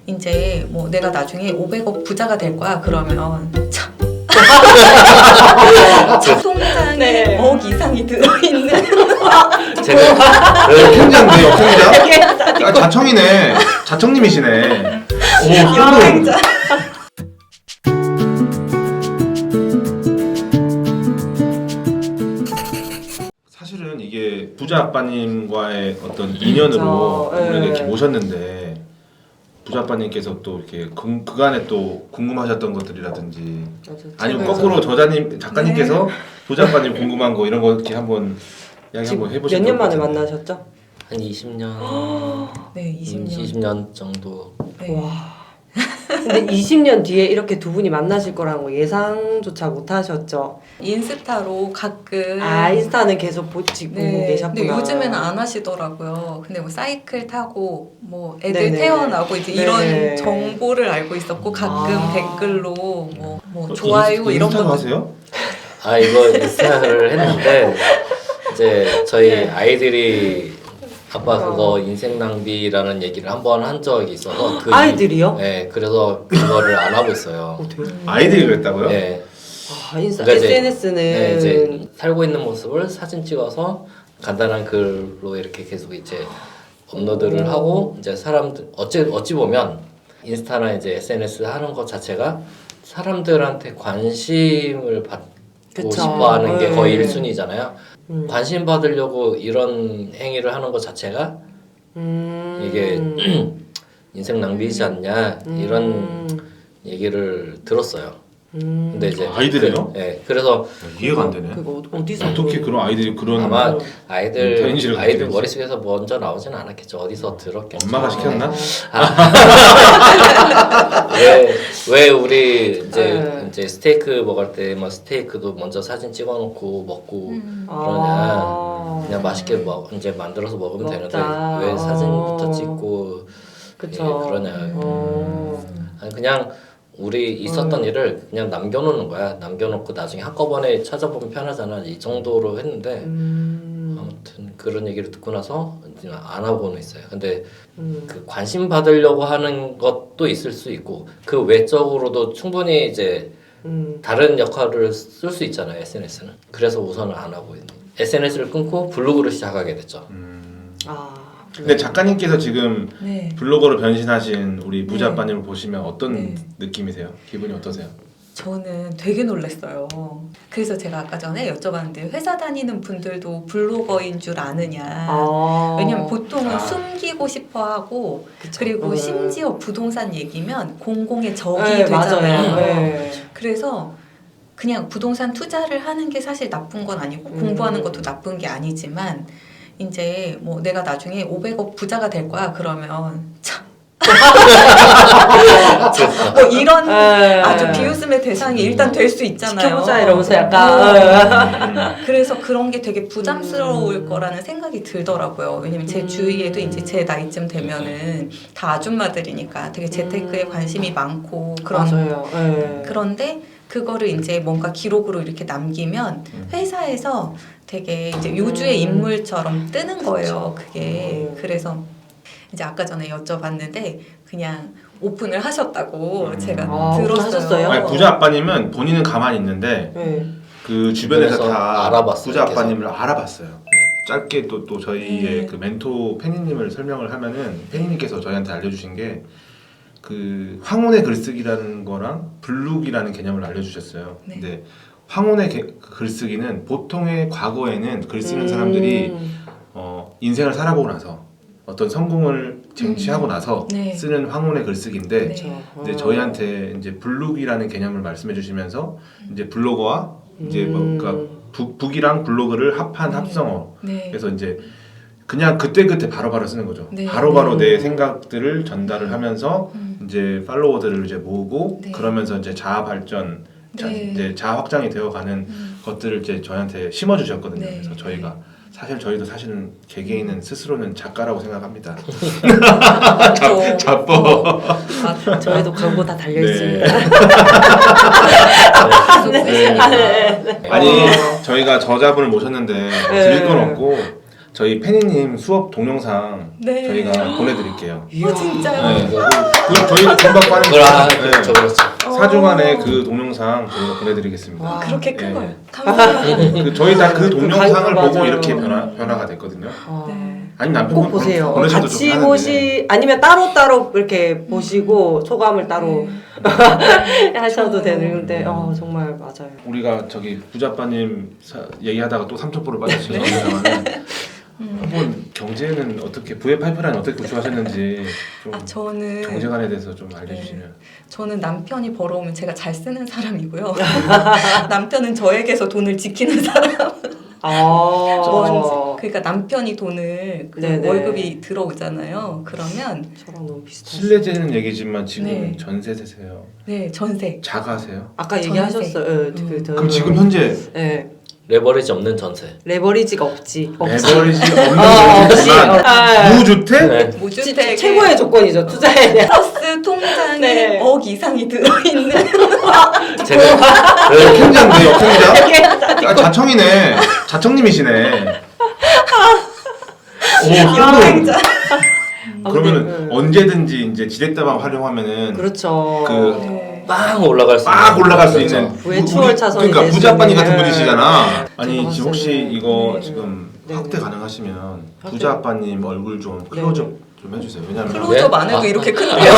이제 뭐 내가 나중에 500억 부자가 될 거야 그러면 통장에 네. 5억 이상이 들어있는 역행자인데 역행자? 아, 자청이네. 자청님이시네. 오, 여행자. 사실은 이게 부자 아빠님과의 어떤 인연으로 그렇죠. 오늘 이렇게 네. 모셨는데 부자 아빠님께서 또 이렇게 그간에 또 궁금하셨던 것들이라든지 아니면 거꾸로 작가님께서 부자 아빠님 궁금한 거 이런 거 이렇게 한번 이야기 한번 해보시죠. 몇 년 만에 만나셨죠? 한 20년, 네, 20년. 20년 정도. 네. 와. 근데 20년 뒤에 이렇게 두 분이 만나실 거라는 거 예상조차 못 하셨죠? 인스타로 가끔 인스타는 계속 보고 계셨구나. 근데 요즘에는 안 하시더라고요. 근데 뭐 사이클 타고 뭐 애들 네네. 태어나고 이제 네네. 이런 정보를 알고 있었고 가끔 댓글로 뭐 좋아요 이런 인스타도 거 하세요? 아 이거 인스타를 했는데 이제 저희 아이들이 아빠 그거 인생 낭비라는 얘기를 한번 한 적이 있어서 아이들이요? 네, 그래서 그거를 안 하고 있어요. 아이들이 그랬다고요? 네, 인스타 그러니까 이제, SNS는 네, 이제 살고 있는 모습을 사진 찍어서 간단한 글로 이렇게 계속 이제 업로드를 하고 이제 사람들 어찌 보면 인스타나 이제 SNS 하는 것 자체가 사람들한테 관심을 받고 그쵸. 싶어하는 게 거의 네. 1순위잖아요. 관심 받으려고 이런 행위를 하는 것 자체가 이게 인생 낭비이지 않냐 이런 얘기를 들었어요. 근데 이제 아이들이요? 네, 그래서 이해가 안 되네. 그거 어디서 어떻게 그런 아이들이 그런 아마 아이들 인식을 갖게 되지? 머릿속에서 먼저 나오진 않았겠죠. 어디서 들었겠죠. 엄마가 시켰나? 왜 우리 이제 스테이크 먹을 때 막 스테이크도 먼저 사진 찍어놓고 먹고 그러냐. 그냥 맛있게 이제 만들어서 먹으면 먹자. 되는데 왜 사진부터 찍고 그쵸. 그러냐. 아니, 그냥 우리 있었던 일을 그냥 남겨놓는 거야. 남겨놓고 나중에 한꺼번에 찾아보면 편하잖아. 이 정도로 했는데 아무튼 그런 얘기를 듣고 나서 안 하고는 있어요. 근데 그 관심 받으려고 하는 것도 있을 수 있고 그 외적으로도 충분히 이제 다른 역할을 쓸 수 있잖아요. SNS는. 그래서 우선은 안 하고 있는. SNS를 끊고 블로그를 시작하게 됐죠. 근데 작가님께서 지금 네. 블로거로 변신하신 우리 부자 네. 아빠님을 보시면 어떤 네. 느낌이세요? 기분이 어떠세요? 저는 되게 놀랐어요. 그래서 제가 아까 전에 여쭤봤는데 회사 다니는 분들도 블로거인 줄 아느냐. 왜냐면 보통은 숨기고 싶어 하고 그리고 심지어 부동산 얘기면 공공의 적이 네, 되잖아요. 맞아요. 네. 그래서 그냥 부동산 투자를 하는 게 사실 나쁜 건 아니고 공부하는 것도 나쁜 게 아니지만 이제 뭐 내가 나중에 500억 부자가 될 거야 그러면 참 뭐 이런 아주 비웃음의 대상이 일단 될 수 있잖아요. 지켜보자 이러면서 약간 그래서 그런 게 되게 부담스러울 거라는 생각이 들더라고요. 왜냐면 제 주위에도 이제 제 나이쯤 되면은 다 아줌마들이니까 되게 재테크에 관심이 많고 맞아요. 그런데 그거를 이제 뭔가 기록으로 이렇게 남기면 회사에서 되게 이제 요주의 인물처럼 뜨는 거예요. 그게 그래서 이제 아까 전에 여쭤봤는데 그냥 오픈을 하셨다고 제가 들었어요. 하셨어요? 아니, 부자 아빠님은 본인은 가만히 있는데 그 주변에서 주변에서 다 알아봤어요, 부자 계속. 아빠님을 알아봤어요. 짧게 또 저희의 그 멘토 팬이님을 설명을 하면은 팬이님께서 저희한테 알려주신 게 그 황혼의 글쓰기라는 거랑 블룩이라는 개념을 알려주셨어요. 네. 근데 황혼의 글쓰기는 보통의 과거에는 글 쓰는 사람들이 인생을 살아보고 나서 어떤 성공을 쟁취하고 나서 네. 쓰는 황혼의 글쓰기인데 네. 이제 저희한테 이제 블룩이라는 개념을 말씀해 주시면서 이제 블로거와 이제 뭐 그러니까 북이랑 블로그를 합한 합성어. 네. 그래서 이제 그냥 그때그때 바로바로 쓰는 거죠. 네. 바로바로 내 생각들을 전달을 하면서 이제 팔로워들을 이제 모으고 네. 그러면서 이제 자아 발전, 네. 이제 자아 확장이 되어가는 것들을 이제 저희한테 심어 주셨거든요. 네. 그래서 저희가 저희도 사실은 개개인은 스스로는 작가라고 생각합니다. 자뻑. 저희도 광고 다 달려 네. 있습니다. 네. 아니 저희가 저자분을 모셨는데 드릴 건 없고 저희 페니님 수업 동영상 네. 저희가 보내드릴게요. 이야. 진짜요? 네. 저희가 금방 그렇죠, 그렇죠. 4주간의 그 동영상 저희가 보내드리겠습니다. 와. 그렇게 큰 네. 걸. 감사합니다. 저희 다 그 동영상을 맞아요. 보고 이렇게 변화가 됐거든요. 네. 아니 남편분 꼭 보세요. 보내셔도 같이 좀 보시 아니면 따로 이렇게 보시고 소감을 따로 하셔도 좋아요. 되는데 정말 맞아요. 우리가 저기 부자빠님 얘기하다가 또 삼천포를 빠졌습니다만 한번 경제는 어떻게 부의 파이프라인 어떻게 구축하셨는지 좀 저는 경제관에 대해서 좀 알려주시면. 저는 남편이 벌어오면 제가 잘 쓰는 사람이고요. 남편은 저에게서 돈을 지키는 사람. 그러니까 남편이 돈을 네네. 월급이 들어오잖아요. 그러면 저랑 너무 비슷하시죠. 실례되는 얘기지만 지금 네. 전세 세세요. 네 전세. 자가세요? 아까 얘기하셨어요. 그럼 지금 현재 네. 레버리지 없는 전세. 레버리지가 없지. 레버리지 없는 없지. 전세지만 무주택? 네. 무주택 최고의 조건이죠. 투자에. 플러스 통장에 네. 억 이상이 들어있는 제가 그 역행자인데 역행자? 아, 자청이네. 자청님이시네. 오, 여행자. 그러면은 근데, 언제든지 이제 지렛대만 활용하면은 그렇죠. 그 네. 빵 올라갈 수 막 올라갈 수 그렇죠. 있는 부의 추월 차선이 그러니까 될 수 부자빠니 있는. 같은 분이시잖아. 아니 제가 지금 혹시 봤을 때. 이거 네. 지금 네. 확대 가능하시면 확대. 부자빠님 얼굴 좀 클로즈업 좀 해주세요. 왜냐면 클로즈업 안 해도 네? 이렇게 큰데요.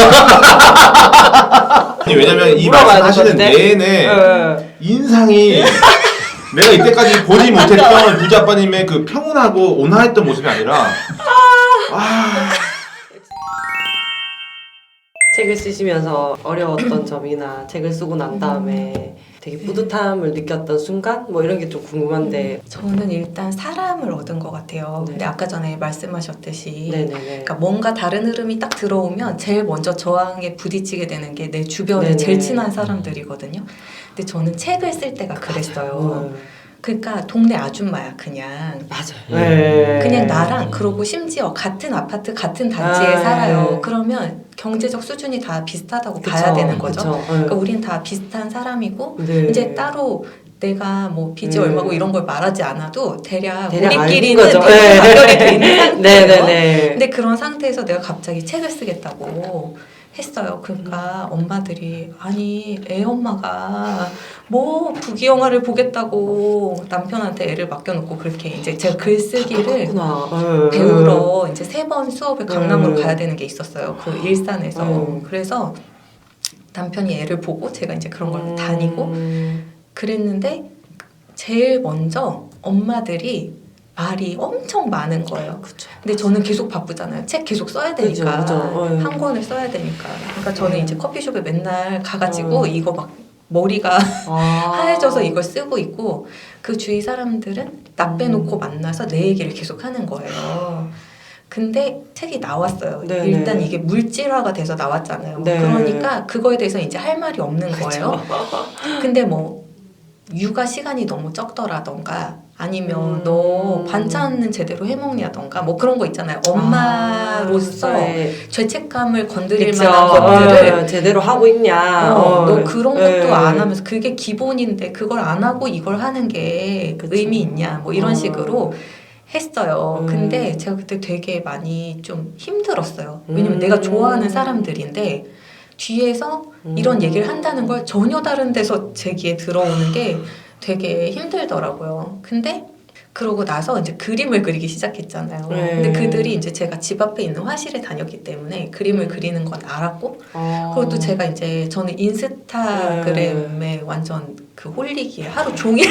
아니, 왜냐면 이 물어봐야 말씀하시는 될 것 같은데? 내내 인상이 내가 이때까지 보지 못했던 부자빠님의 그 평온하고 온화했던 모습이 아니라 책을 쓰시면서 어려웠던 점이나 책을 쓰고 난 다음에 되게 뿌듯함을 느꼈던 순간 뭐 이런 게 좀 궁금한데. 저는 일단 사람을 얻은 것 같아요. 네. 근데 아까 전에 말씀하셨듯이 네네네. 그러니까 뭔가 다른 흐름이 딱 들어오면 제일 먼저 저항에 부딪히게 되는 게 내 주변에 네네. 제일 친한 사람들이거든요. 근데 저는 책을 쓸 때가 그랬어요. 그러니까 동네 아줌마야 그냥. 맞아요. 네. 그냥 나랑 그러고 심지어 같은 아파트 같은 단지에 아, 살아요. 네. 그러면 경제적 수준이 다 비슷하다고 그쵸, 봐야 되는 거죠. 그쵸. 그러니까 우린 다 비슷한 사람이고 네. 이제 따로 내가 뭐 빚이 얼마고 이런 걸 말하지 않아도 대략 대략 우리끼리는 알는 거죠. 대략 네. 연결이 돼 있는 상태예요. 네네네. 근데 그런 상태에서 내가 갑자기 책을 쓰겠다고 했어요. 그러니까 엄마들이 아니 애 엄마가 뭐 부귀영화를 보겠다고 남편한테 애를 맡겨놓고 그렇게 이제 제가 글쓰기를 배우러 이제 3번 수업을 강남으로 가야 되는 게 있었어요. 그 일산에서. 그래서 남편이 애를 보고 제가 이제 그런 걸 다니고 그랬는데 제일 먼저 엄마들이 말이 엄청 많은 거예요. 그쵸. 근데 저는 계속 바쁘잖아요. 책 계속 써야 되니까. 그죠, 그죠. 한 권을 써야 되니까. 그러니까 저는 이제 커피숍에 맨날 가가지고 이거 막 머리가 하얘져서 이걸 쓰고 있고 그 주위 사람들은 나 빼놓고 만나서 내 얘기를 계속 하는 거예요. 근데 책이 나왔어요. 네네. 일단 이게 물질화가 돼서 나왔잖아요. 네. 그러니까 그거에 대해서 이제 할 말이 없는 거예요. 근데 뭐 육아 시간이 너무 적더라던가 아니면 너 반찬은 제대로 해먹냐던가 뭐 그런 거 있잖아요. 엄마로서 죄책감을 건드릴 만한 것들을 제대로 하고 있냐. 너 그런 것도 네. 안 하면서 그게 기본인데 그걸 안 하고 이걸 하는 게 그쵸. 의미 있냐 뭐 이런 식으로 했어요. 음. 근데 제가 그때 되게 많이 좀 힘들었어요. 왜냐면 내가 좋아하는 사람들인데 뒤에서 이런 얘기를 한다는 걸 전혀 다른 데서 제 귀에 들어오는 게 되게 힘들더라고요. 근데 그러고 나서 이제 그림을 그리기 시작했잖아요. 근데 그들이 이제 제가 집 앞에 있는 화실에 다녔기 때문에 그림을 그리는 건 알았고 그리고 또 제가 이제 저는 인스타그램에 완전 그 홀리기에 하루 종일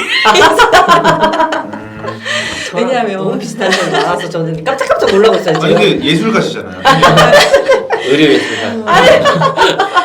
왜냐면 너무 비슷한 점 많아서 저는 깜짝깜짝 놀라고 있어요. 아니 이게 예술가시잖아요. 의료예술가.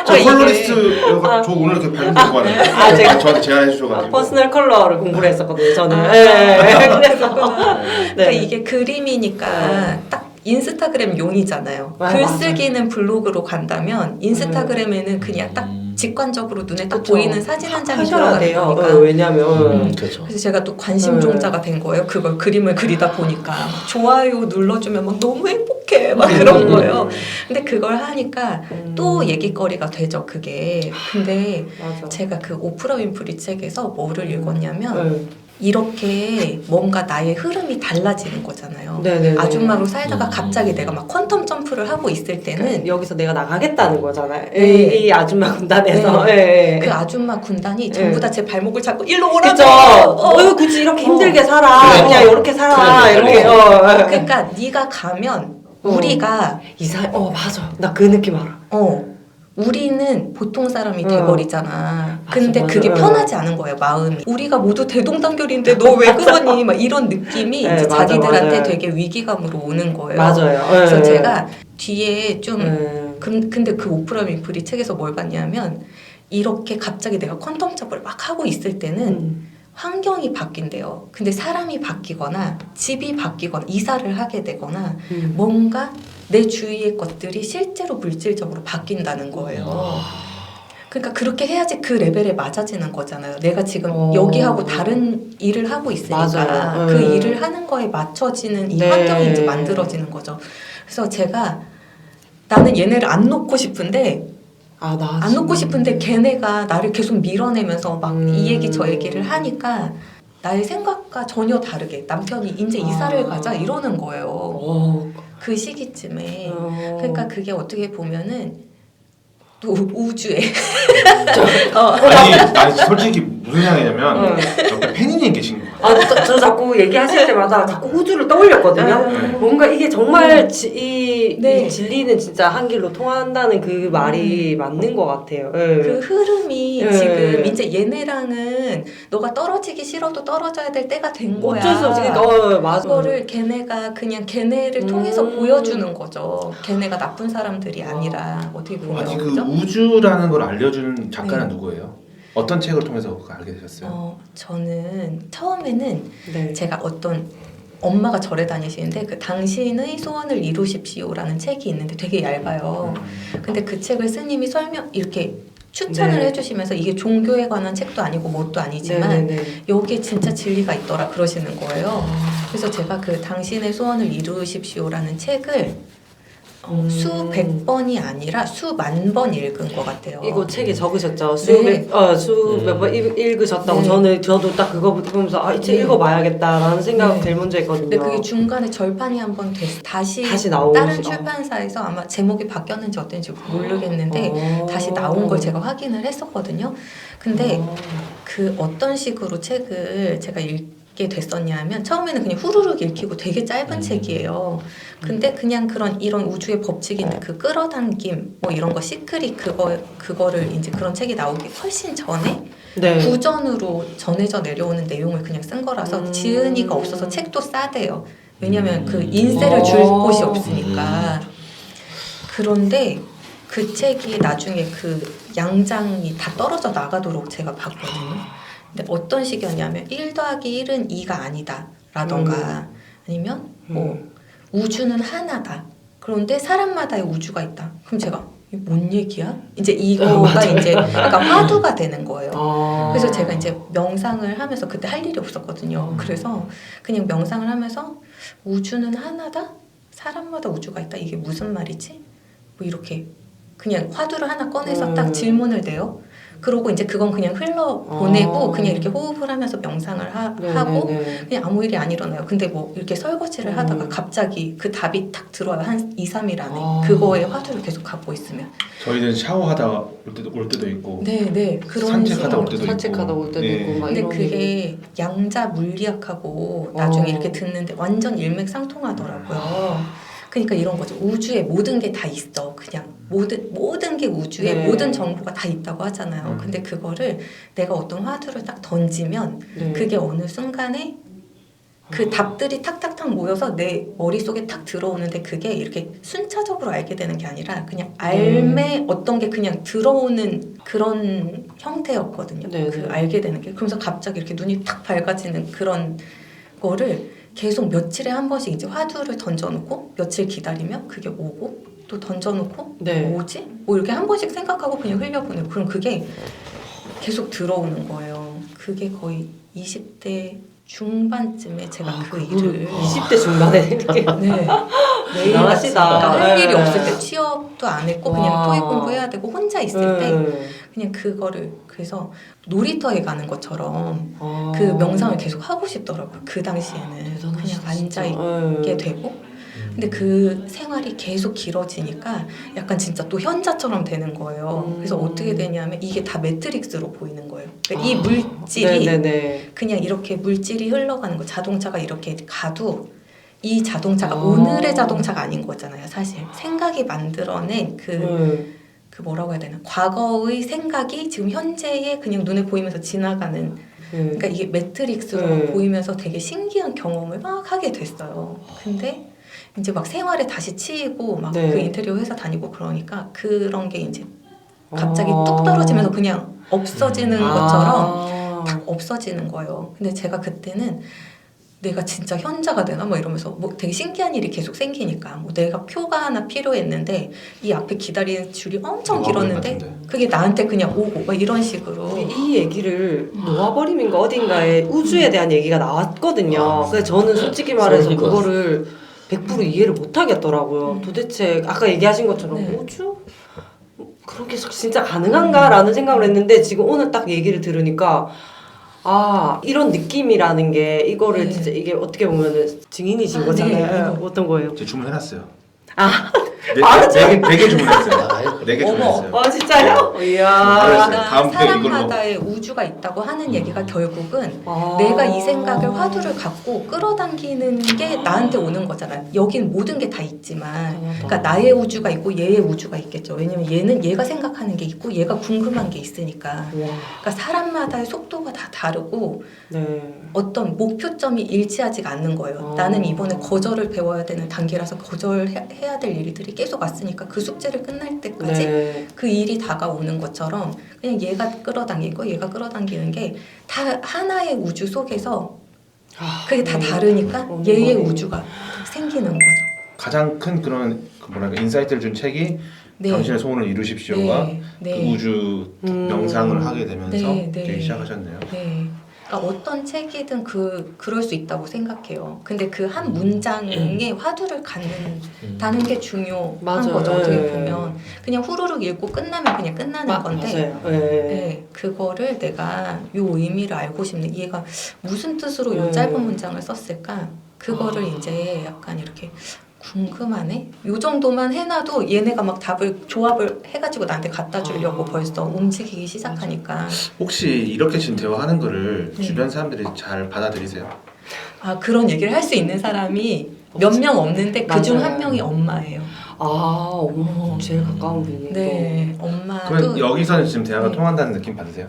저 컬러리스트 저 오늘 이렇게 발표 보고 하는데 제가 저한테 제안해 주셔가지고 퍼스널 컬러를 공부를 했었거든요. 저는. 그래서 네. 그러니까 이게 그림이니까 딱 인스타그램 용이잖아요. 글쓰기는 블로그로 간다면 인스타그램에는 그냥 딱 직관적으로 눈에 딱 그쵸. 보이는 사진 한 장이 하셔야 들어가는 돼요. 거니까. 왜냐면 그렇죠. 그래서 제가 또 관심종자가 된 거예요. 그걸 그림을 그리다 보니까 막 좋아요 눌러주면 막 너무 행복해 막 그런 거예요. 근데 그걸 하니까 또 얘기거리가 되죠. 그게. 근데 맞아. 제가 그 오프라 윈프리 책에서 뭐를 읽었냐면 이렇게 뭔가 나의 흐름이 달라지는 거잖아요. 네네네. 아줌마로 살다가 갑자기 내가 막 퀀텀 점프를 하고 있을 때는 여기서 내가 나가겠다는 거잖아요. 네. 이 아줌마 군단에서. 네. 예. 그 아줌마 군단이 전부 네. 다 제 발목을 잡고 일로 오라고. 그죠? 왜 굳이 이렇게 힘들게 살아? 그래. 그냥 이렇게 살아. 그래. 이렇게. 그러니까 네가 가면 우리가 맞아. 나 그 느낌 알아. 우리는 보통 사람이 어. 돼버리잖아. 근데 맞아. 그게 편하지 않은 거예요, 마음이. 우리가 모두 대동단결인데 너 왜 그러니? 막 이런 느낌이 네, 이제 맞아, 자기들한테 맞아요. 되게 위기감으로 오는 거예요. 맞아요. 그래서 예. 제가 뒤에 좀 예. 근데 그 오프라 윈프리 책에서 뭘 봤냐면 이렇게 갑자기 내가 퀀텀 점프를 막 하고 있을 때는 환경이 바뀐대요. 근데 사람이 바뀌거나 집이 바뀌거나 이사를 하게 되거나 뭔가 내 주위의 것들이 실제로 물질적으로 바뀐다는 거예요. 그러니까 그렇게 해야지 그 레벨에 맞아지는 거잖아요. 내가 지금 여기하고 다른 일을 하고 있으니까 맞아요. 그 일을 하는 거에 맞춰지는 이 네. 환경이 이제 만들어지는 거죠. 그래서 제가 나는 얘네를 안 놓고 싶은데 안 놓고 싶은데 걔네가 나를 계속 밀어내면서 막 이 얘기 저 얘기를 하니까 나의 생각과 전혀 다르게 남편이 이제 이사를 가자 이러는 거예요. 그 시기쯤에. 그러니까 그게 어떻게 보면은 또 우주에 아니 솔직히 무슨 생각이냐면 옆에 팬이님 계신 거예요. 저 자꾸 얘기하실 때마다 자꾸 우주를 떠올렸거든요. 뭔가 이게 정말 네. 이 진리는 진짜 한 길로 통한다는 그 말이 맞는 것 같아요. 예. 그 흐름이 네. 지금 이제 얘네랑은 너가 떨어지기 싫어도 떨어져야 될 때가 된 거야. 어쩔 수 없이 그러니까 맞아. 그거를 걔네가 그냥 걔네를 통해서 보여주는 거죠. 걔네가 나쁜 사람들이 아니라 어떻게 보면 아니 그 그죠? 우주라는 걸 알려준 작가는 네. 누구예요? 어떤 책을 통해서 그걸 알게 되셨어요? 저는 처음에는 네. 제가 어떤 엄마가 절에 다니시는데 그 당신의 소원을 이루십시오라는 책이 있는데 되게 얇아요. 근데 그 책을 스님이 이렇게 추천을 네. 해주시면서 이게 종교에 관한 책도 아니고 뭣도 아니지만 네네네. 여기에 진짜 진리가 있더라 그러시는 거예요. 그래서 제가 그 당신의 소원을 이루십시오라는 책을 수백 번이 아니라 수만 번 읽은 것 같아요. 이거 책에 적으셨죠? 네. 몇 번 읽으셨다고. 네. 저도 딱 그거 보면서 이 책 네. 읽어봐야겠다라는 생각 네. 제일 먼저 했거든요. 근데 그게 중간에 절판이 한 번 돼서 다시 나오고 다른 출판사에서 아마 제목이 바뀌었는지 어땠는지 모르겠는데 다시 나온 걸 제가 확인을 했었거든요. 근데 그 어떤 식으로 책을 제가 읽게 됐었냐면 처음에는 그냥 후루룩 읽히고 되게 짧은 책이에요. 근데 그냥 이런 우주의 법칙인데 그 끌어당김 뭐 이런 거 시크릿 그거를 이제 그런 책이 나오기 훨씬 전에 네. 구전으로 전해져 내려오는 내용을 그냥 쓴 거라서 지은이가 없어서 책도 싸대요. 왜냐면 그 인세를 줄 곳이 없으니까. 그런데 그 책이 나중에 그 양장이 다 떨어져 나가도록 제가 봤거든요. 근데 어떤 식이었냐면 1 더하기 1은 2가 아니다 라던가 아니면 뭐 우주는 하나다. 그런데 사람마다의 우주가 있다. 그럼 제가 이게 뭔 얘기야? 이제 이거가 이제 약간 화두가 되는 거예요. 그래서 제가 이제 명상을 하면서 그때 할 일이 없었거든요. 그래서 그냥 명상을 하면서 우주는 하나다? 사람마다 우주가 있다? 이게 무슨 말이지? 뭐 이렇게 그냥 화두를 하나 꺼내서 딱 질문을 내요. 그러고 이제 그건 그냥 흘러보내고 그냥 이렇게 호흡을 하면서 명상을 하고 그냥 아무 일이 안 일어나요. 근데 뭐 이렇게 설거지를 하다가 갑자기 그 답이 탁 들어와요. 한 2-3일 안에. 그거에 화두를 계속 갖고 있으면. 저희는 샤워하다 올 때도 있고 네. 그런 산책하다 올 식으로. 때도 산책하다 올 때도 있고 막 근데 이런 그게 양자 물리학하고 나중에 이렇게 듣는데 완전 일맥상통하더라고요. 그러니까 이런 거죠. 우주에 모든 게 다 있어. 그냥 모든 게 우주에 네. 모든 정보가 다 있다고 하잖아요. 근데 그거를 내가 어떤 화두를 딱 던지면 그게 어느 순간에 그 답들이 탁탁탁 모여서 내 머릿속에 탁 들어오는데 그게 이렇게 순차적으로 알게 되는 게 아니라 그냥 알매 어떤 게 그냥 들어오는 그런 형태였거든요. 그 알게 되는 게. 그러면서 갑자기 이렇게 눈이 탁 밝아지는 그런 거를 계속 며칠에 한 번씩 이제 화두를 던져놓고 며칠 기다리면 그게 오고 또 던져놓고 뭐지? 뭐 이렇게 한 번씩 생각하고 그냥 흘려보내고 그럼 그게 계속 들어오는 거예요. 그게 거의 20대 중반쯤에 제가 아, 그 일을 20대 중반에 이렇게 네. 매일 대단하시다. 그러니까 할 네. 일이 없을 때 취업도 안 했고 그냥 와. 토익 공부해야 되고 혼자 있을 때 네. 그냥 그거를 그래서 놀이터에 가는 것처럼 아. 그 명상을 계속 하고 싶더라고요. 그 당시에는 그냥 대단하시다, 앉아 진짜. 있게 네. 되고 근데 그 생활이 계속 길어지니까 약간 진짜 또 현자처럼 되는 거예요. 그래서 어떻게 되냐면 이게 다 매트릭스로 보이는 거예요. 그러니까 이 물질이 네네네. 그냥 이렇게 물질이 흘러가는 거 자동차가 이렇게 가도 이 자동차가 아. 오늘의 자동차가 아닌 거잖아요. 사실 생각이 만들어낸 그 뭐라고 해야 되나 과거의 생각이 지금 현재에 그냥 눈에 보이면서 지나가는 그러니까 이게 매트릭스로 보이면서 되게 신기한 경험을 막 하게 됐어요. 근데 이제 막 생활에 다시 치이고 막 네. 그 인테리어 회사 다니고 그러니까 그런 게 이제 갑자기 아. 뚝 떨어지면서 그냥 없어지는 것처럼 아. 딱 없어지는 거예요. 근데 제가 그때는 내가 진짜 현자가 되나 뭐 이러면서 뭐 되게 신기한 일이 계속 생기니까 뭐 내가 표가 하나 필요했는데 이 앞에 기다리는 줄이 엄청 길었는데 그게 나한테 그냥 오고 막 이런 식으로 이 얘기를 놓아버림인가 어딘가에 우주에 대한 얘기가 나왔거든요. 그래서 저는 솔직히 말해서 소름 그거를 100% 이해를 못 하겠더라고요. 도대체 아까 얘기하신 것처럼 네. 우주? 그런 게 진짜 가능한가라는 생각을 했는데 지금 오늘 딱 얘기를 들으니까 아 이런 느낌이라는 게 이거를 네. 진짜 이게 어떻게 보면은 증인이신 아, 거잖아요. 네. 어떤 거예요? 제가 주문해놨어요. 아, 네 개 주문했어요. 4개 어머. 주문했어요. 진짜요? 이야. 알았어요. 그러니까 다음 주에 이걸로. 사람마다의 우주가 있다고 하는 얘기가 결국은 아. 내가 이 생각을 화두를 갖고 끌어당기는 게 나한테 오는 거잖아요. 여긴 모든 게 다 있지만 그러니까 나의 우주가 있고 얘의 우주가 있겠죠. 왜냐면 얘는 얘가 생각하는 게 있고 얘가 궁금한 게 있으니까. 와. 그러니까 사람마다의 속도가 다 다르고 네. 어떤 목표점이 일치하지가 않는 거예요. 아. 나는 이번에 거절을 배워야 되는 단계라서 거절해야 될 일들이 계속 왔으니까 그 숙제를 끝날 때까지 네. 그 일이 다가오는 것처럼 그냥 얘가 끌어당기고 얘가 끌어당기는 게 다 하나의 우주 속에서 아, 그게 다 다르니까 얘의 우주가 생기는 거죠. 가장 큰 그런 그 뭐랄까 인사이트를 준 책이 네. 당신의 소원을 이루십시오가 네. 그 우주 명상을 하게 되면서 네, 이렇게 네. 시작하셨네요. 네. 그러니까 어떤 책이든 그럴 수 있다고 생각해요. 근데 그 한 문장에 화두를 갖는다는 게 중요한 맞아요. 거죠. 어떻게 네. 보면 그냥 후루룩 읽고 끝나면 그냥 끝나는 건데 맞아요. 네. 네, 그거를 내가 요 의미를 알고 싶네. 얘가 무슨 뜻으로 요 짧은 문장을 썼을까? 그거를 이제 약간 이렇게 궁금하네? 요 정도만 해놔도 얘네가 막 답을 조합을 해가지고 나한테 갖다 주려고 벌써 움직이기 시작하니까 혹시 이렇게 지금 대화하는 거를 네. 주변 사람들이 잘 받아들이세요? 아 그런 얘기를 할 수 있는 사람이 몇 명 없는데 그 중 한 맞아요. 명이 엄마예요. 아, 어머, 제일 가까운 분이. 네, 엄마도 그러면 여기서는 지금 대화가 네. 통한다는 느낌 받으세요?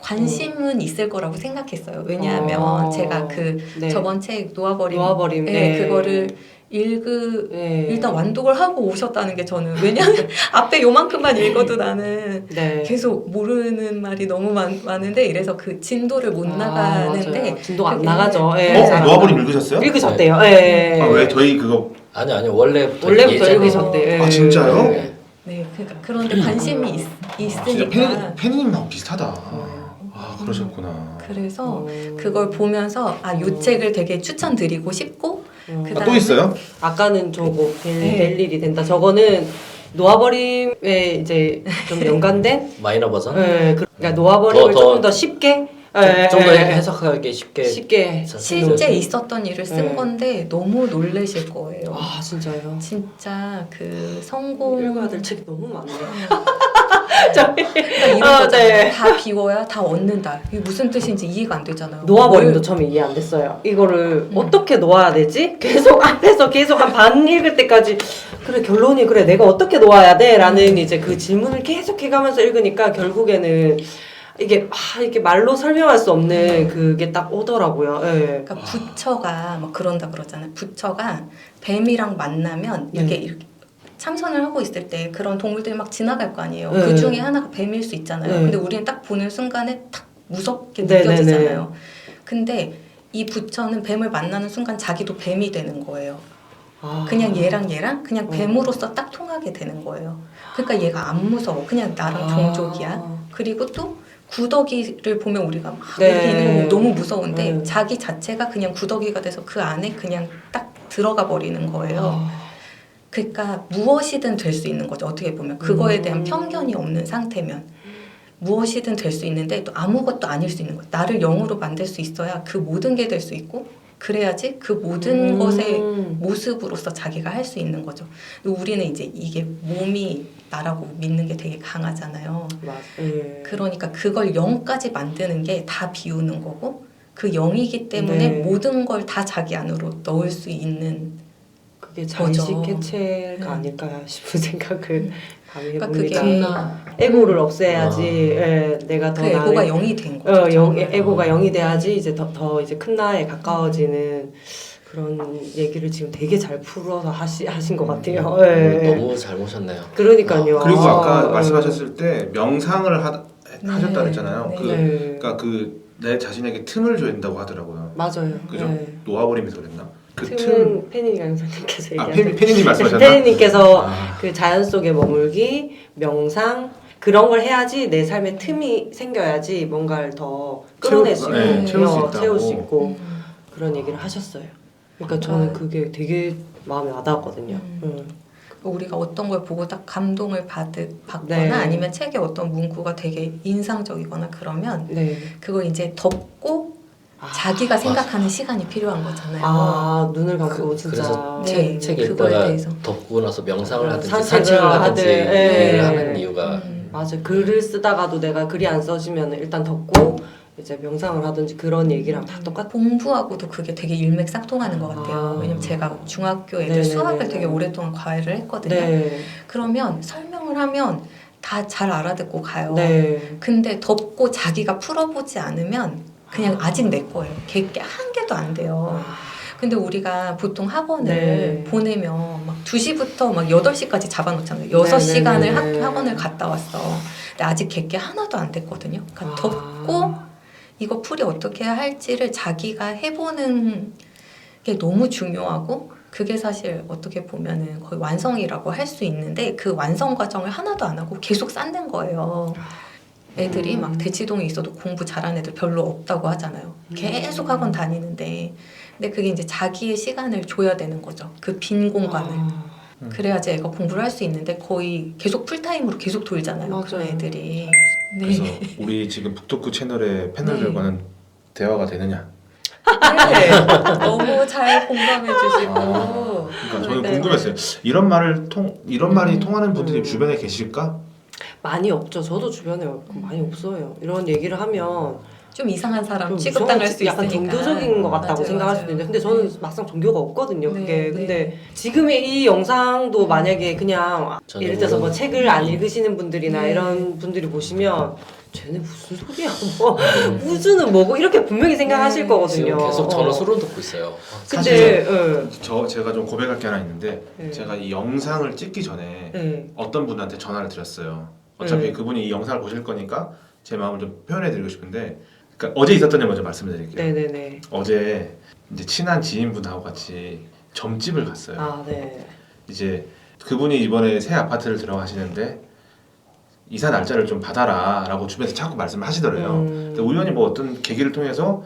관심은 있을 거라고 생각했어요. 왜냐하면 어. 제가 그 네. 저번 책 놓아버림, 놓아버림. 네, 네. 그거를 네. 일단 완독을 하고 오셨다는 게 저는 왜냐하면 앞에 요만큼만 읽어도 나는 네. 계속 모르는 말이 너무 많은데 이래서 그 진도를 못 아, 나가는데 맞아요. 진도가 안 그게- 나가죠. 예. 네. 놓아버림 읽으셨어요? 읽으셨대요. 예. 아, 왜 저희 그거 아니 원래부터 원래부터 예전에- 읽으셨대. 예. 아, 진짜요? 네. 네, 그러니까 그런데 관심이 진짜 있으니까 팬님하고 비슷하다. 아 그러셨구나. 그래서 그걸 보면서 요 책을 되게 추천드리고 싶고 아, 또 있어요? 아까는 저거 네. 될 일이 된다. 저거는 놓아버림에 이제 좀 연관된. 마이너 버전. 예. 그러니까 놓아버림을 더- 조금 더 쉽게. 좀 더 해석하기 쉽게 쉽게. 실제 있었던 일을 쓴 네. 건데 너무 놀라실 거예요. 아 진짜요? 진짜 그 성공 읽어야 될 책이 너무 많네요. 그러니까 이런 아, 거잖아요. 네. 다 비워야 다 얻는다. 이게 무슨 뜻인지 이해가 안 되잖아요. 놓아버림도 뭘- 처음에 이해 안 됐어요. 이거를 어떻게 놓아야 되지? 계속 앞에서 계속 한 반 읽을 때까지 그래 결론이 그래 내가 어떻게 놓아야 돼? 라는 이제 그 질문을 계속 해가면서 읽으니까 결국에는 이게 이게 말로 설명할 수 없는 그게 딱 오더라고요. 예. 그러니까 부처가 막 그런다 그러잖아요. 부처가 뱀이랑 만나면 네. 이렇게 참선을 하고 있을 때 그런 동물들이 막 지나갈 거 아니에요. 네. 그 중에 하나가 뱀일 수 있잖아요. 네. 근데 우리는 딱 보는 순간에 딱 무섭게 네, 느껴지잖아요. 근데 이 부처는 뱀을 만나는 순간 자기도 뱀이 되는 거예요. 아. 그냥 얘랑 그냥 어. 뱀으로서 딱 통하게 되는 거예요. 그러니까 얘가 안 무서워. 그냥 나랑 종족이야. 그리고 또 구더기를 보면 우리가 막 네. 이렇게 있는 거 너무 무서운데 네. 자기 자체가 그냥 구더기가 돼서 그 안에 그냥 딱 들어가 버리는 거예요. 그러니까 무엇이든 될 수 있는 거죠. 어떻게 보면 그거에 대한 편견이 없는 상태면 무엇이든 될 수 있는데 또 아무것도 아닐 수 있는 거예요. 나를 영으로 만들 수 있어야 그 모든 게 될 수 있고 그래야지 그 모든 것의 모습으로서 자기가 할 수 있는 거죠. 우리는 이제 이게 몸이 나라고 믿는 게 되게 강하잖아요. 맞아. 그러니까 그걸 0까지 만드는 게 다 비우는 거고 그 0이기 때문에 네. 모든 걸 다 자기 안으로 넣을 수 있는 그게 자의식 거죠. 해체가 아닐까 싶은 생각을 감히 그러니까 해봅니다. 그게 에고를 없애야지 예, 내가 그 더 에고가 나의 0이 된 거죠. 정말. 에고가 0이 돼야지 이제 더 이제 큰 나에 가까워지는 그런 얘기를 지금 되게 잘 풀어서 하신 것 같아요. 예. 너무 잘 모셨네요. 그러니까요. 그리고 아까 예. 말씀하셨을 때 명상을 하셨다 그랬잖아요. 네. 그러니까 그 내 자신에게 틈을 줘야 된다고 하더라고요. 맞아요. 그죠? 예. 놓아버리면서 그랬나? 그 틈. 틈은 페니 강사님께서 얘기하셨죠. 페니님 말씀하셨나? 페니님께서 아. 그 자연 속에 머물기, 명상 그런 걸 해야지 내 삶에 틈이 생겨야지 뭔가를 더 끌어낼 수 있고 네, 채울 수 있다고. 채울 수 있고 음. 그런 얘기를 하셨어요. 그러니까 저는 아. 그게 되게 마음에 와닿았거든요. 우리가 어떤 걸 보고 딱 감동을 받거나 네. 아니면 책의 어떤 문구가 되게 인상적이거나 그러면 네. 그걸 이제 덮고 아. 자기가 생각하는 시간이 필요한 거잖아요. 아 눈을 감고 진짜 그래서 네. 책 그거에 읽다가 대해서. 덮고 나서 명상을 하든지 산책을 산책을 하든지 하든, 예. 일을 하는 이유가 맞아 글을 쓰다가도 내가 글이 안 써지면 일단 덮고 이제 명상을 하든지 그런 얘기랑 다 똑같아. 공부하고도 그게 되게 일맥상통하는 것 같아요. 아. 왜냐면 제가 중학교 애들 네네네네. 수학을 되게 오랫동안 과외를 했거든요. 네. 그러면 설명을 하면 다 잘 알아듣고 가요. 네. 근데 덮고 자기가 풀어보지 않으면 그냥 아직 내 거예요. 걔 한 개도 안 돼요. 근데 우리가 보통 학원을 네. 보내면 막 2시부터 막 8시까지 잡아놓잖아요. 6시간을 네네네네. 학원을 갔다 왔어. 근데 아직 걔 하나도 안 됐거든요. 그러니까 덮고 이거 풀이 어떻게 해야 할지를 자기가 해보는 게 너무 중요하고 그게 사실 어떻게 보면은 거의 완성이라고 할 수 있는데 그 완성 과정을 하나도 안 하고 계속 쌓는 거예요. 애들이 막 대치동에 있어도 공부 잘하는 애들 별로 없다고 하잖아요. 계속 학원 다니는데 근데 그게 이제 자기의 시간을 줘야 되는 거죠. 그 빈 공간을. 그래야지 애가 공부를 할 수 있는데 거의 계속 풀타임으로 계속 돌잖아요. 맞아요. 그런 애들이. 그래서 우리 지금 북토크 채널의 패널들과는 대화가 되느냐? 네. 너무 잘 공감해 주시고. 그러니까 저는 네. 궁금했어요. 이런 말이 통하는 분들이 주변에 계실까? 많이 없죠. 저도 주변에 많이 없어요. 이런 얘기를 하면 좀 이상한 사람 좀 취급당할 수 약간 있으니까. 종교적인 것 같다고 맞아요, 생각할 수도 맞아요. 있는데 근데 저는 막상 종교가 없거든요. 네, 그게 네. 근데 지금의 이 영상도 만약에 그냥 저는 예를 들어서 뭐 책을 안 읽으시는 분들이나 네. 이런 분들이 보시면 쟤네 무슨 소리야 뭐 우주는 뭐고 이렇게 분명히 생각하실 네. 거거든요. 지금 계속 저는 소름 돋고 있어요. 근데 제가 좀 고백할 게 하나 있는데 네. 제가 이 영상을 찍기 전에 네. 어떤 분한테 전화를 드렸어요. 어차피 네. 그분이 이 영상을 보실 거니까 제 마음을 좀 표현해드리고 싶은데 그러니까 어제 있었던 일 먼저 말씀드릴게요. 네네네. 어제 이제 친한 지인분하고 같이 점집을 갔어요. 아 네. 이제 그분이 이번에 새 아파트를 들어가시는데 이사 날짜를 좀 받아라라고 주변에서 자꾸 말씀을 하시더래요. 근데 우연히 뭐 어떤 계기를 통해서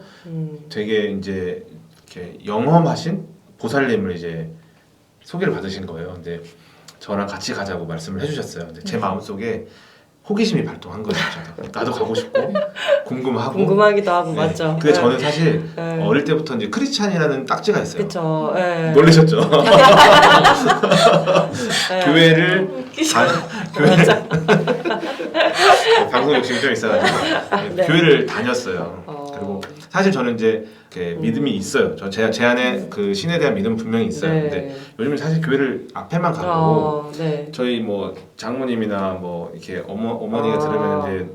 되게 이제 이렇게 영험하신 보살님을 이제 소개를 받으신 거예요. 근데 저랑 같이 가자고 말씀을 해주셨어요. 근데 제 마음속에 호기심이 발동한 거죠. 저도. 나도 가고 싶고 궁금하고. 궁금하기도 하고 네. 맞죠. 근데 저는 사실 네. 어릴 때부터 이제 크리스찬이라는 딱지가 있어요. 그쵸. 네. 놀라셨죠? 네. 교회를 방송 욕심이 좀 있어가지고 네. 교회를 다녔어요. 그리고 사실 저는 이제 이렇게 믿음이 있어요. 제 안에 그 신에 대한 믿음은 분명히 있어요. 네. 근데 요즘은 사실 교회를 앞에만 가고 네. 저희 뭐 장모님이나 뭐 이렇게 어머니가 아. 들으면 이제